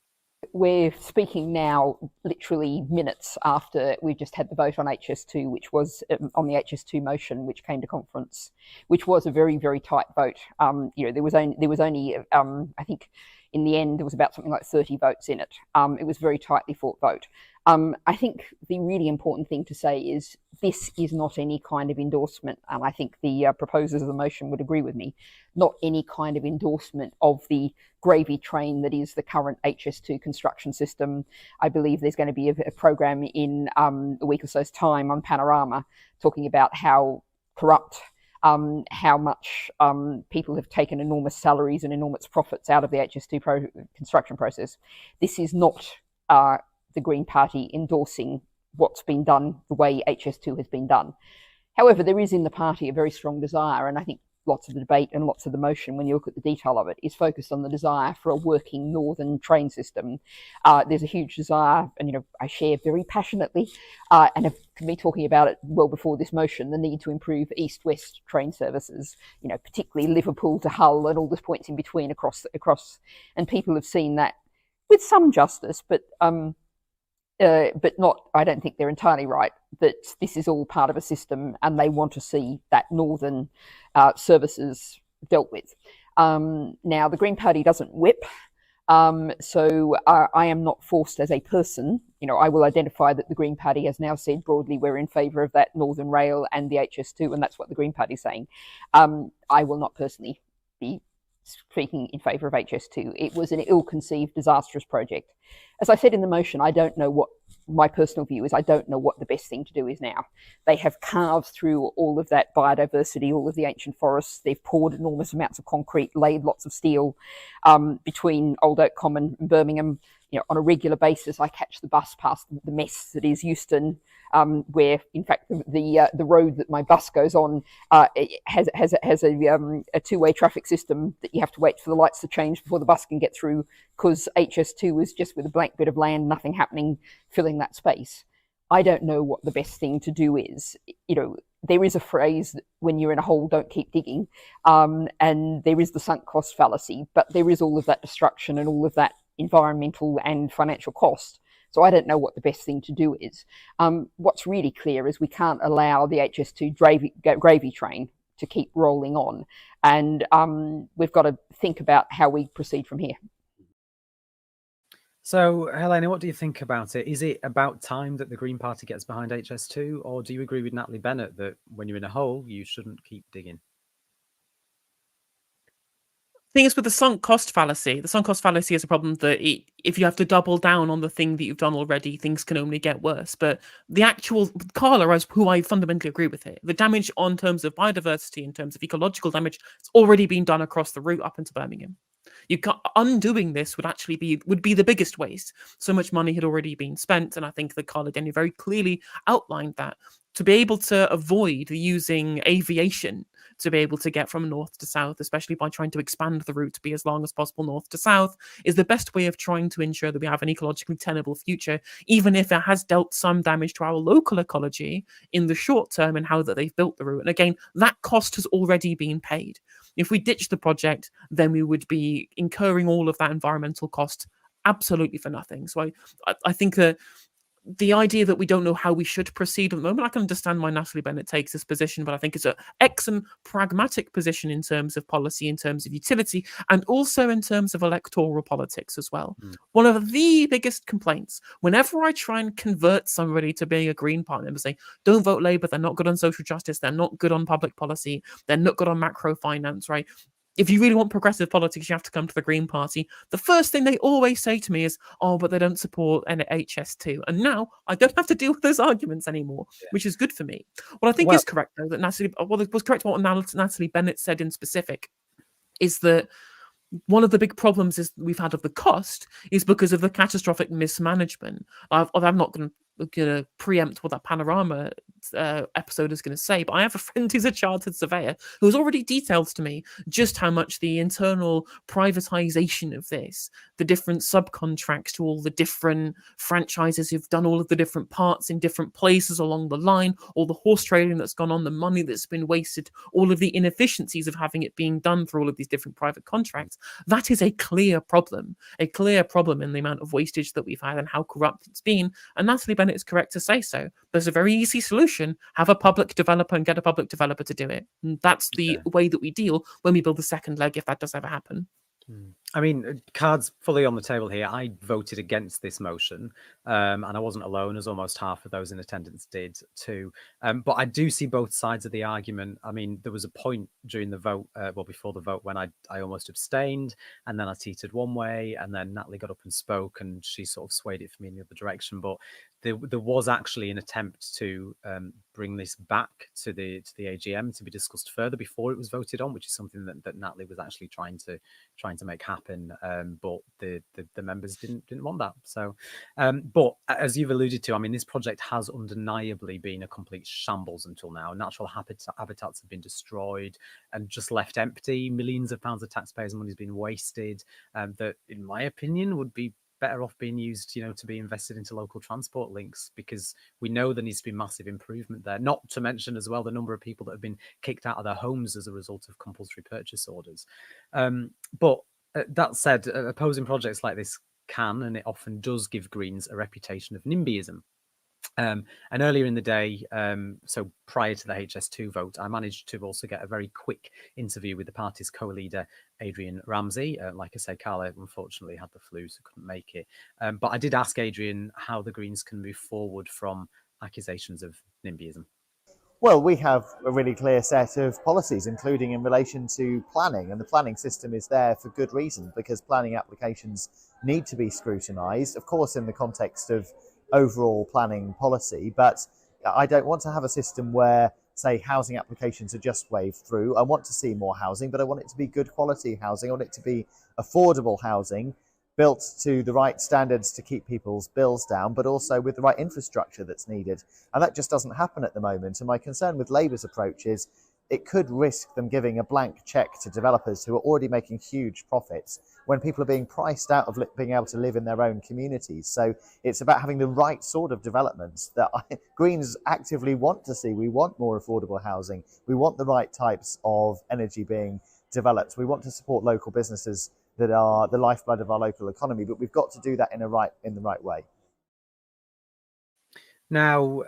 We're speaking now literally minutes after we've just had the vote on HS2, which was on the HS2 motion, which came to conference, which was a very, very tight vote. There was only I think in the end there was about something like 30 votes in it. It was a very tightly fought vote. I think the really important thing to say is this is not any kind of endorsement, and I think the proposers of the motion would agree with me, not any kind of endorsement of the gravy train that is the current HS2 construction system. I believe there's going to be a program in a week or so's time on Panorama talking about how corrupt, how much people have taken enormous salaries and enormous profits out of the HS2 construction process. This is not the Green Party endorsing what's been done the way HS2 has been done. However, there is in the party a very strong desire, and I think lots of the debate and lots of the motion, when you look at the detail of it, is focused on the desire for a working northern train system. There's a huge desire, and I share very passionately, and have been talking about it well before this motion, the need to improve east-west train services, particularly Liverpool to Hull and all the points in between across, and people have seen that with some justice, but not, I don't think they're entirely right, that this is all part of a system and they want to see that northern services dealt with. Now, the Green Party doesn't whip, so I am not forced as a person. I will identify that the Green Party has now said broadly we're in favour of that Northern Rail and the HS2, and that's what the Green Party is saying. I will not personally be speaking in favour of HS2. It was an ill-conceived, disastrous project. As I said in the motion, I don't know what my personal view is. I don't know what the best thing to do is now. They have carved through all of that biodiversity, all of the ancient forests. They've poured enormous amounts of concrete, laid lots of steel between Old Oak Common and Birmingham. On a regular basis, I catch the bus past the mess that is Euston, where, in fact, the road that my bus goes on has a two-way traffic system that you have to wait for the lights to change before the bus can get through, because HS2 is just with a blank bit of land, nothing happening, filling that space. I don't know what the best thing to do is. There is a phrase, when you're in a hole, don't keep digging, and there is the sunk cost fallacy, but there is all of that destruction and all of that environmental and financial cost. So I don't know what the best thing to do is. What's really clear is we can't allow the HS2 gravy train to keep rolling on, and we've got to think about how we proceed from here. So, Helena, what do you think about it? Is it about time that the Green Party gets behind HS2, or do you agree with Natalie Bennett that when you're in a hole, you shouldn't keep digging? Thing is, with the sunk cost fallacy is a problem that if you have to double down on the thing that you've done already, things can only get worse. But the actual Carla, who I fundamentally agree with here, the damage on terms of biodiversity, in terms of ecological damage, it's already been done across the route up into Birmingham. Undoing this would be the biggest waste. So much money had already been spent, and I think that Carla Denny very clearly outlined that. To be able to avoid using aviation to be able to get from north to south, especially by trying to expand the route to be as long as possible north to south, is the best way of trying to ensure that we have an ecologically tenable future, even if it has dealt some damage to our local ecology in the short term and how that they've built the route. And again, that cost has already been paid. If we ditch the project, then we would be incurring all of that environmental cost absolutely for nothing. So I think that the idea that we don't know how we should proceed at the moment, I can understand why Natalie Bennett takes this position, but I think it's an excellent pragmatic position in terms of policy, in terms of utility, and also in terms of electoral politics as well. One of the biggest complaints, whenever I try and convert somebody to being a Green Party member, say, don't vote Labour, they're not good on social justice, they're not good on public policy, they're not good on macro finance, right? If you really want progressive politics, you have to come to the Green Party. The first thing they always say to me is, oh, but they don't support an HS2. And now I don't have to deal with those arguments anymore, which is good for me. What I think is correct, though, that what was correct what Natalie Bennett said in specific is that one of the big problems we've had of the cost is because of the catastrophic mismanagement. I'm not going to preempt what that Panorama episode is going to say, but I have a friend who's a chartered surveyor who has already detailed to me just how much the internal privatization of this, the different subcontracts to all the different franchises who've done all of the different parts in different places along the line, all the horse trading that's gone on, the money that's been wasted, all of the inefficiencies of having it being done through all of these different private contracts. That is a clear problem in the amount of wastage that we've had and how corrupt it's been. And Natalie Bennett is correct to say so. There's a very easy solution: have a public developer and get a public developer to do it. And that's the way that we deal when we build the second leg, if that does ever happen. I mean, cards fully on the table here. I voted against this motion, and I wasn't alone, as almost half of those in attendance did too. But I do see both sides of the argument. I mean, there was a point during the vote, before the vote, when I almost abstained, and then I teetered one way, and then Natalie got up and spoke, and she sort of swayed it for me in the other direction. But there was actually an attempt to bring this back to the AGM to be discussed further before it was voted on, which is something that Natalie was actually trying to make happen. But the members didn't want that. So, but as you've alluded to, I mean, this project has undeniably been a complete shambles until now. Natural habitats have been destroyed and just left empty. Millions of pounds of taxpayers' money has been wasted. That, in my opinion, would be better off being used, to be invested into local transport links, because we know there needs to be massive improvement there. Not to mention as well the number of people that have been kicked out of their homes as a result of compulsory purchase orders. But that said, opposing projects like this can, and it often does, give Greens a reputation of NIMBYism. And earlier in the day, so prior to the HS2 vote, I managed to also get a very quick interview with the party's co-leader, Adrian Ramsey. Like I say, Carla unfortunately had the flu, so couldn't make it. But I did ask Adrian how the Greens can move forward from accusations of NIMBYism. Well, we have a really clear set of policies, including in relation to planning, and the planning system is there for good reason, because planning applications need to be scrutinised, of course, in the context of overall planning policy. But I don't want to have a system where, say, housing applications are just waved through. I want to see more housing, but I want it to be good quality housing. I want it to be affordable housing, built to the right standards to keep people's bills down, but also with the right infrastructure that's needed. And that just doesn't happen at the moment. And my concern with Labour's approach is it could risk them giving a blank cheque to developers who are already making huge profits when people are being priced out of being able to live in their own communities. So it's about having the right sort of developments that Greens actively want to see. We want more affordable housing. We want the right types of energy being developed. We want to support local businesses that are the lifeblood of our local economy, but we've got to do that in the right way. Now,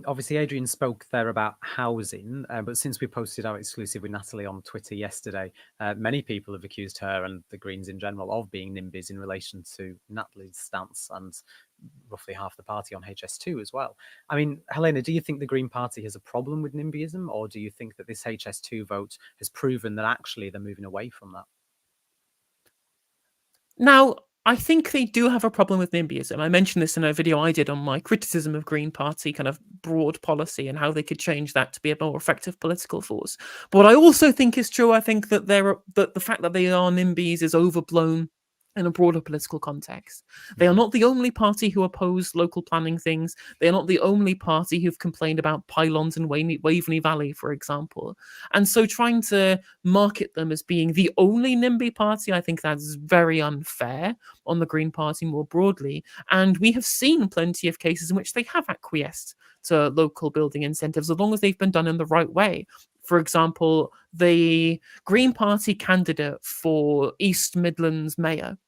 obviously, Adrian spoke there about housing, but since we posted our exclusive with Natalie on Twitter yesterday, many people have accused her and the Greens in general of being NIMBYs in relation to Natalie's stance and roughly half the party on HS2 as well. I mean, Helena, do you think the Green Party has a problem with NIMBYism, or do you think that this HS2 vote has proven that actually they're moving away from that? Now, I think they do have a problem with NIMBYism. I mentioned this in a video I did on my criticism of Green Party kind of broad policy and how they could change that to be a more effective political force. But what I also think is true, I think that the fact that they are NIMBYs is overblown in a broader political context. They are not the only party who oppose local planning things. They are not the only party who've complained about pylons in Waveney Valley, for example. And so trying to market them as being the only NIMBY party, I think that's very unfair on the Green Party more broadly. And we have seen plenty of cases in which they have acquiesced to local building incentives, as long as they've been done in the right way. For example, the Green Party candidate for East Midlands mayor,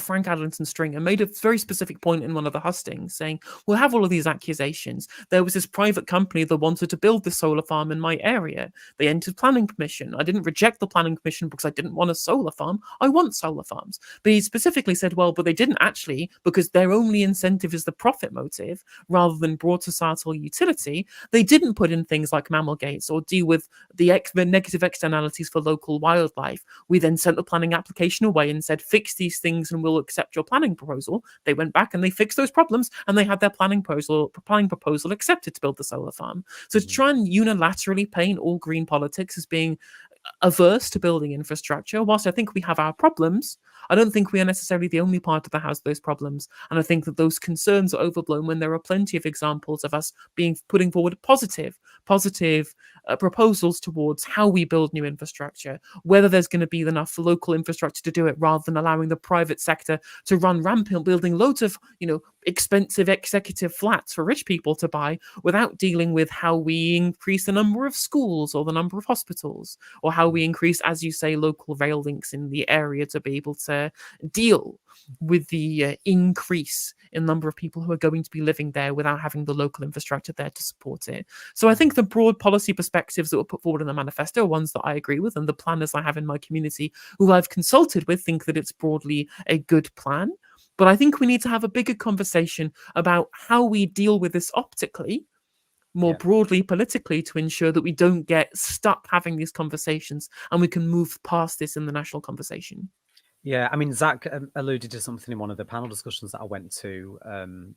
Frank Adlington Stringer, made a very specific point in one of the hustings, saying, we'll have all of these accusations. There was this private company that wanted to build this solar farm in my area. They entered planning permission. I didn't reject the planning permission because I didn't want a solar farm. I want solar farms. But he specifically said, well, but they didn't actually, because their only incentive is the profit motive rather than broad societal utility. They didn't put in things like mammal gates or deal with the negative externalities for local wildlife. We then sent the planning application away and said, fix these things and we'll accept your planning proposal. They went back and they fixed those problems and they had their planning proposal accepted to build the solar farm. So to try and unilaterally paint all green politics as being averse to building infrastructure. Whilst I think we have our problems, I don't think we are necessarily the only part of the house with those problems. And I think that those concerns are overblown when there are plenty of examples of us putting forward positive proposals towards how we build new infrastructure, whether there's going to be enough local infrastructure to do it, rather than allowing the private sector to run rampant, building loads of expensive executive flats for rich people to buy, without dealing with how we increase the number of schools or the number of hospitals, or how we increase, as you say, local rail links in the area to be able to deal with the increase in number of people who are going to be living there without having the local infrastructure there to support it. So I think the broad policy perspectives that were put forward in the manifesto are ones that I agree with, and the planners I have in my community who I've consulted with think that it's broadly a good plan. But I think we need to have a bigger conversation about how we deal with this optically, more broadly politically, to ensure that we don't get stuck having these conversations and we can move past this in the national conversation. Yeah, I mean, Zach alluded to something in one of the panel discussions that I went to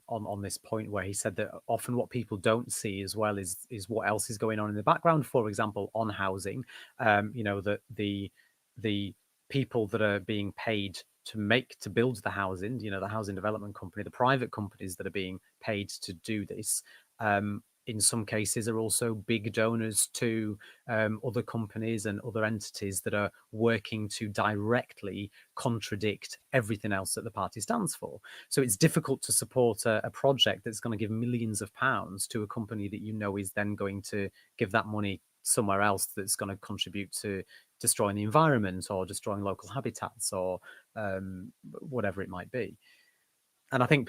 on this point, where he said that often what people don't see as well is what else is going on in the background. For example, on housing, that the people that are being paid to build the housing, the housing development company, the private companies that are being paid to do this, in some cases are also big donors to other companies and other entities that are working to directly contradict everything else that the party stands for. So it's difficult to support a project that's going to give millions of pounds to a company that is then going to give that money somewhere else that's going to contribute to destroying the environment or destroying local habitats or whatever it might be. And I think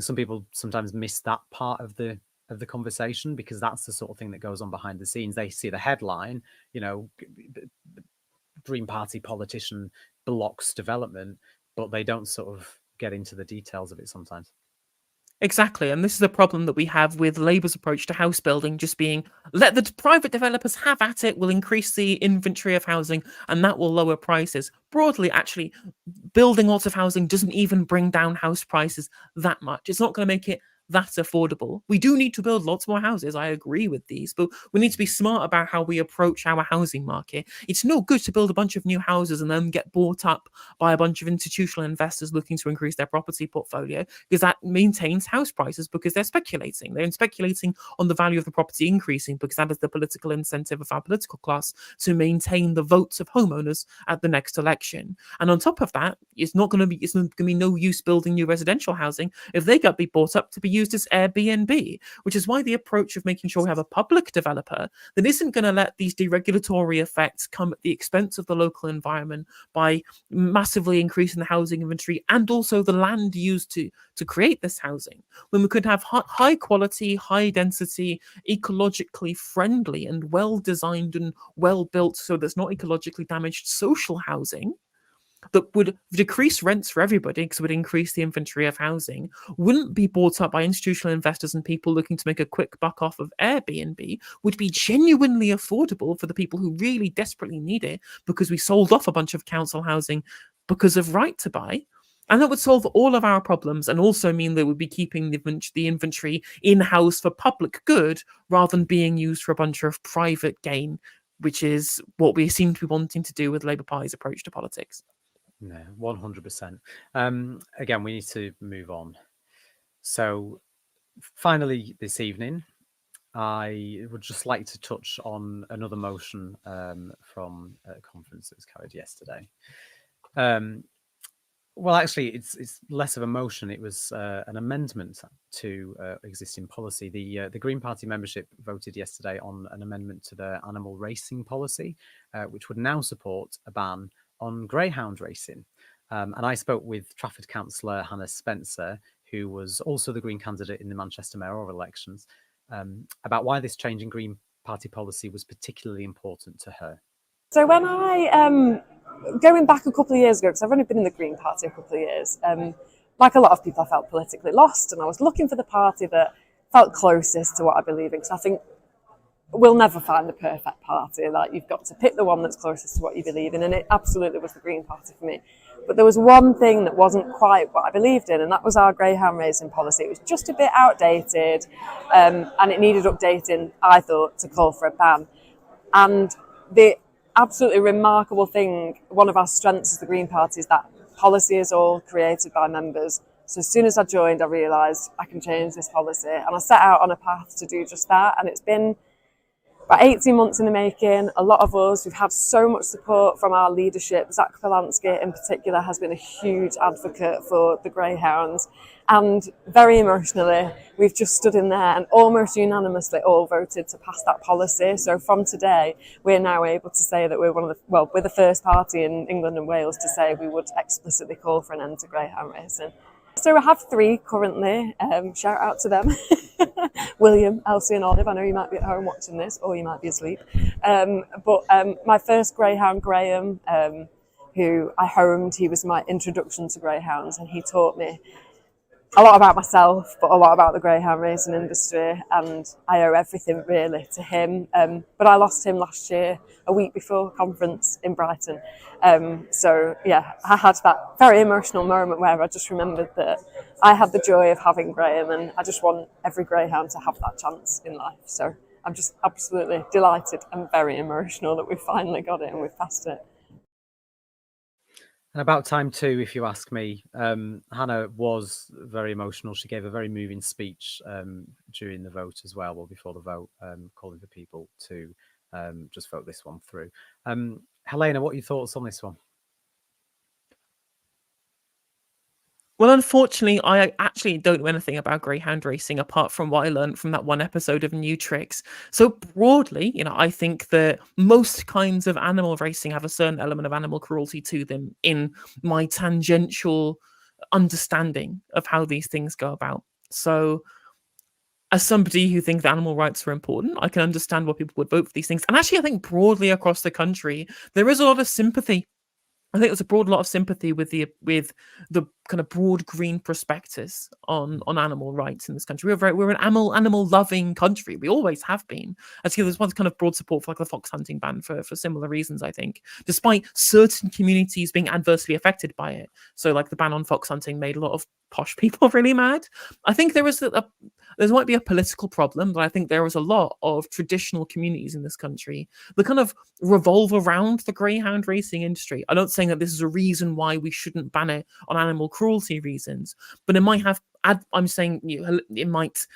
some people sometimes miss that part of the conversation, because that's the sort of thing that goes on behind the scenes. They see the headline, Green Party politician blocks development, but they don't sort of get into the details of it sometimes. Exactly, and this is a problem that we have with Labour's approach to house building, just being, let the private developers have at it, will increase the inventory of housing, and that will lower prices. Broadly, actually, building lots of housing doesn't even bring down house prices that much. It's not going to make it that affordable. We do need to build lots more houses, I agree with these, but we need to be smart about how we approach our housing market. It's no good to build a bunch of new houses and then get bought up by a bunch of institutional investors looking to increase their property portfolio, because that maintains house prices, because they're speculating. They're speculating on the value of the property increasing, because that is the political incentive of our political class to maintain the votes of homeowners at the next election. And on top of that, it's going to be no use building new residential housing if they get bought up to be used as Airbnb, which is why the approach of making sure we have a public developer that isn't going to let these deregulatory effects come at the expense of the local environment by massively increasing the housing inventory and also the land used to create this housing, when we could have high quality, high density, ecologically friendly and well designed and well built, so there's not ecologically damaged social housing that would decrease rents for everybody because it would increase the inventory of housing, wouldn't be bought up by institutional investors and people looking to make a quick buck off of Airbnb, would be genuinely affordable for the people who really desperately need it, because we sold off a bunch of council housing because of right to buy. And that would solve all of our problems, and also mean that we'd be keeping the inventory in-house for public good rather than being used for a bunch of private gain, which is what we seem to be wanting to do with Labour Party's approach to politics. No, 100%. Again, we need to move on. So finally this evening, I would just like to touch on another motion from a conference that was carried yesterday. Well, actually, it's less of a motion. It was an amendment to existing policy. The Green Party membership voted yesterday on an amendment to the animal racing policy, which would now support a ban on greyhound racing. And I spoke with Trafford councillor Hannah Spencer, who was also the Green candidate in the Manchester mayoral elections, about why this change in Green Party policy was particularly important to her. So when I, going back a couple of years ago, because I've only been in the Green Party a couple of years, like a lot of people, I felt politically lost, and I was looking for the party that felt closest to what I believe in, because I think we'll never find the perfect party. Like, you've got to pick the one that's closest to what you believe in, and it absolutely was the Green Party for me. But there was one thing that wasn't quite what I believed in, and that was our greyhound racing policy. It was just a bit outdated, and it needed updating, I thought, to call for a ban. And the absolutely remarkable thing. One of our strengths as the Green Party is that policy is all created by members. So as soon as I joined, I realised I can change this policy, and I set out on a path to do just that. And it's been about 18 months in the making. A lot of us, we've had so much support from our leadership. Zach Polanski in particular has been a huge advocate for the Greyhounds. And very emotionally, we've just stood in there and almost unanimously all voted to pass that policy. So from today, we're now able to say that we're we're the first party in England and Wales to say we would explicitly call for an end to greyhound racing. So I have 3 currently. Shout out to them. William, Elsie and Olive. I know you might be at home watching this, or you might be asleep. But my first greyhound, Graham, who I homed, he was my introduction to greyhounds, and he taught me a lot about myself, but a lot about the greyhound racing industry, and I owe everything really to him. But I lost him last year, a week before conference in Brighton. So yeah, I had that very emotional moment where I just remembered that I had the joy of having Graham, and I just want every greyhound to have that chance in life. So I'm just absolutely delighted and very emotional that we finally got it and we've passed it. And about time too, if you ask me. Hannah was very emotional. She gave a very moving speech during the vote as well, or before the vote, calling for people to just vote this one through. Helena, what are your thoughts on this one? Well, unfortunately, I actually don't know anything about greyhound racing apart from what I learned from that one episode of New Tricks. So broadly, I think that most kinds of animal racing have a certain element of animal cruelty to them in my tangential understanding of how these things go about. So as somebody who thinks that animal rights are important, I can understand why people would vote for these things. And actually, I think broadly across the country, there is a lot of sympathy. I think there's a broad lot of sympathy with the kind of broad green prospectus on animal rights in this country. We're an animal loving country. We always have been. I see there's one kind of broad support for like the fox hunting ban for similar reasons. I think, despite certain communities being adversely affected by it, so like the ban on fox hunting made a lot of posh people really mad. I think there might be a political problem, but I think there is a lot of traditional communities in this country that kind of revolve around the greyhound racing industry. I'm not saying that this is a reason why we shouldn't ban it on animal cruelty reasons, but it might have. I'm saying it might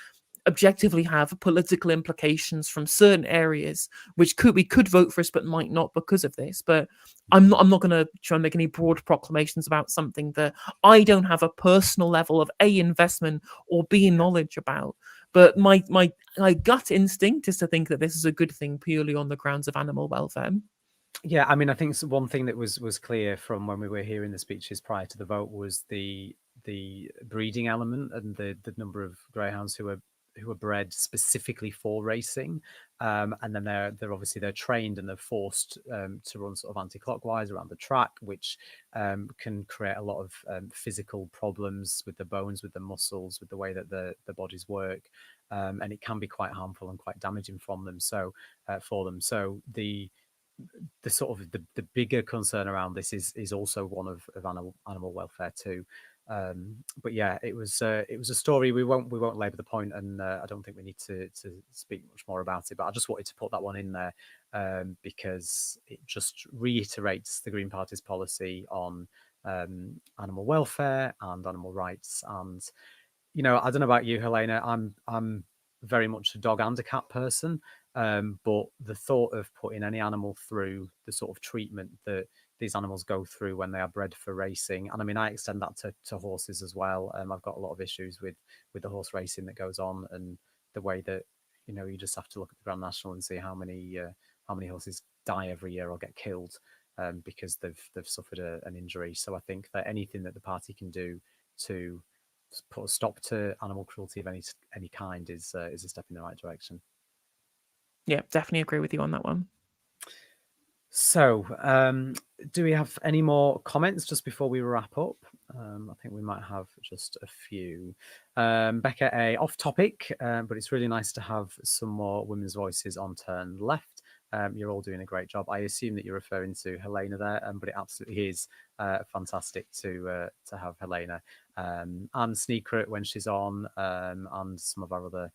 objectively have political implications from certain areas, which we could vote for us, but might not because of this. But I'm not going to try and make any broad proclamations about something that I don't have a personal level of A, investment, or B, knowledge about. But my gut instinct is to think that this is a good thing purely on the grounds of animal welfare. Yeah, I mean, I think one thing that was clear from when we were hearing the speeches prior to the vote was the breeding element and the number of greyhounds who are bred specifically for racing, and then they're obviously trained and they're forced to run sort of anti-clockwise around the track, which can create a lot of physical problems with the bones, with the muscles, with the way that the bodies work, and it can be quite harmful and quite damaging for them. So the sort of the bigger concern around this is also one of animal welfare too. But yeah, it was a story. We won't labour the point, and I don't think we need to speak much more about it. But I just wanted to put that one in there because it just reiterates the Green Party's policy on animal welfare and animal rights. And I don't know about you, Helena. I'm very much a dog and a cat person. But the thought of putting any animal through the sort of treatment that these animals go through when they are bred for racing, and I mean, I extend that to horses as well. I've got a lot of issues with the horse racing that goes on, and the way that you just have to look at the Grand National and see how many horses die every year or get killed because they've suffered an injury. So I think that anything that the party can do to put a stop to animal cruelty of any kind is a step in the right direction. Yeah, definitely agree with you on that one. So, do we have any more comments just before we wrap up? I think we might have just a few. Becca, off topic, but it's really nice to have some more women's voices on Turn Left. You're all doing a great job. I assume that you're referring to Helena there, but it absolutely is fantastic to have Helena and Sneaker when she's on, and some of our other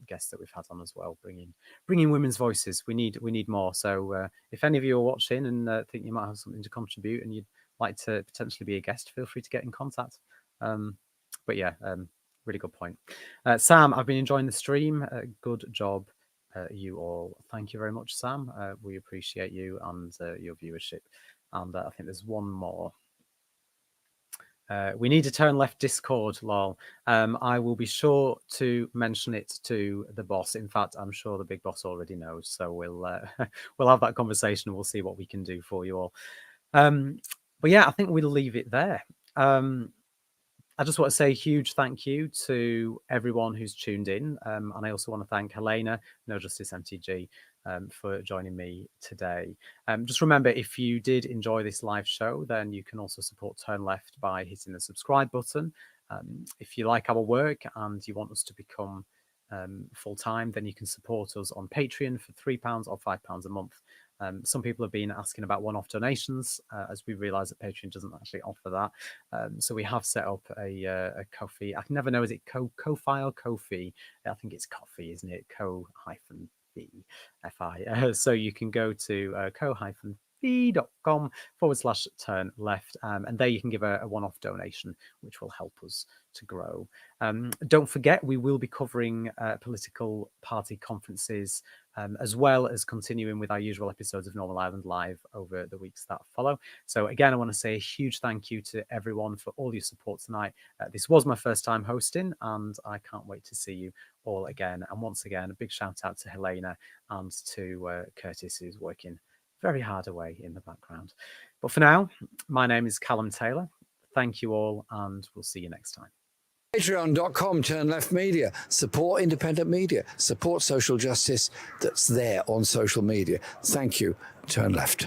guests that we've had on as well, bringing women's voices. We need more. So if any of you are watching and think you might have something to contribute and you'd like to potentially be a guest, feel free to get in contact. But yeah, really good point. Sam, I've been enjoying the stream. Good job, you all. Thank you very much, Sam. We appreciate you and your viewership. And I think there's one more. We need to turn left Discord, lol. I will be sure to mention it to the boss. In fact, I'm sure the big boss already knows. So we'll have that conversation and we'll see what we can do for you all. But yeah, I think we'll leave it there. I just want to say a huge thank you to everyone who's tuned in. And I also want to thank Helena, No Justice MTG, for joining me today. Just remember, if you did enjoy this live show, then you can also support Turn Left by hitting the subscribe button. If you like our work and you want us to become full-time, then you can support us on Patreon for £3 or £5 a month. Some people have been asking about one-off donations, as we realise that Patreon doesn't actually offer that. So we have set up a Ko-fi. I can never know, is it Ko-fi or Ko-fi? I think it's Coffee, isn't it? Ko-fi. So you can go to ko-fi.com/turn left, and there you can give a one-off donation, which will help us to grow. Don't forget, we will be covering political party conferences, as well as continuing with our usual episodes of Normal Ireland Live over the weeks that follow. So again, I want to say a huge thank you to everyone for all your support tonight. This was my first time hosting, and I can't wait to see you all again. And once again, a big shout out to Helena and to Curtis, who's working very hard away in the background. But for now, my name is Callum Taylor. Thank you all, and we'll see you next time. Patreon.com, Turn Left Media. Support independent media. Support social justice that's there on social media. Thank you, Turn Left.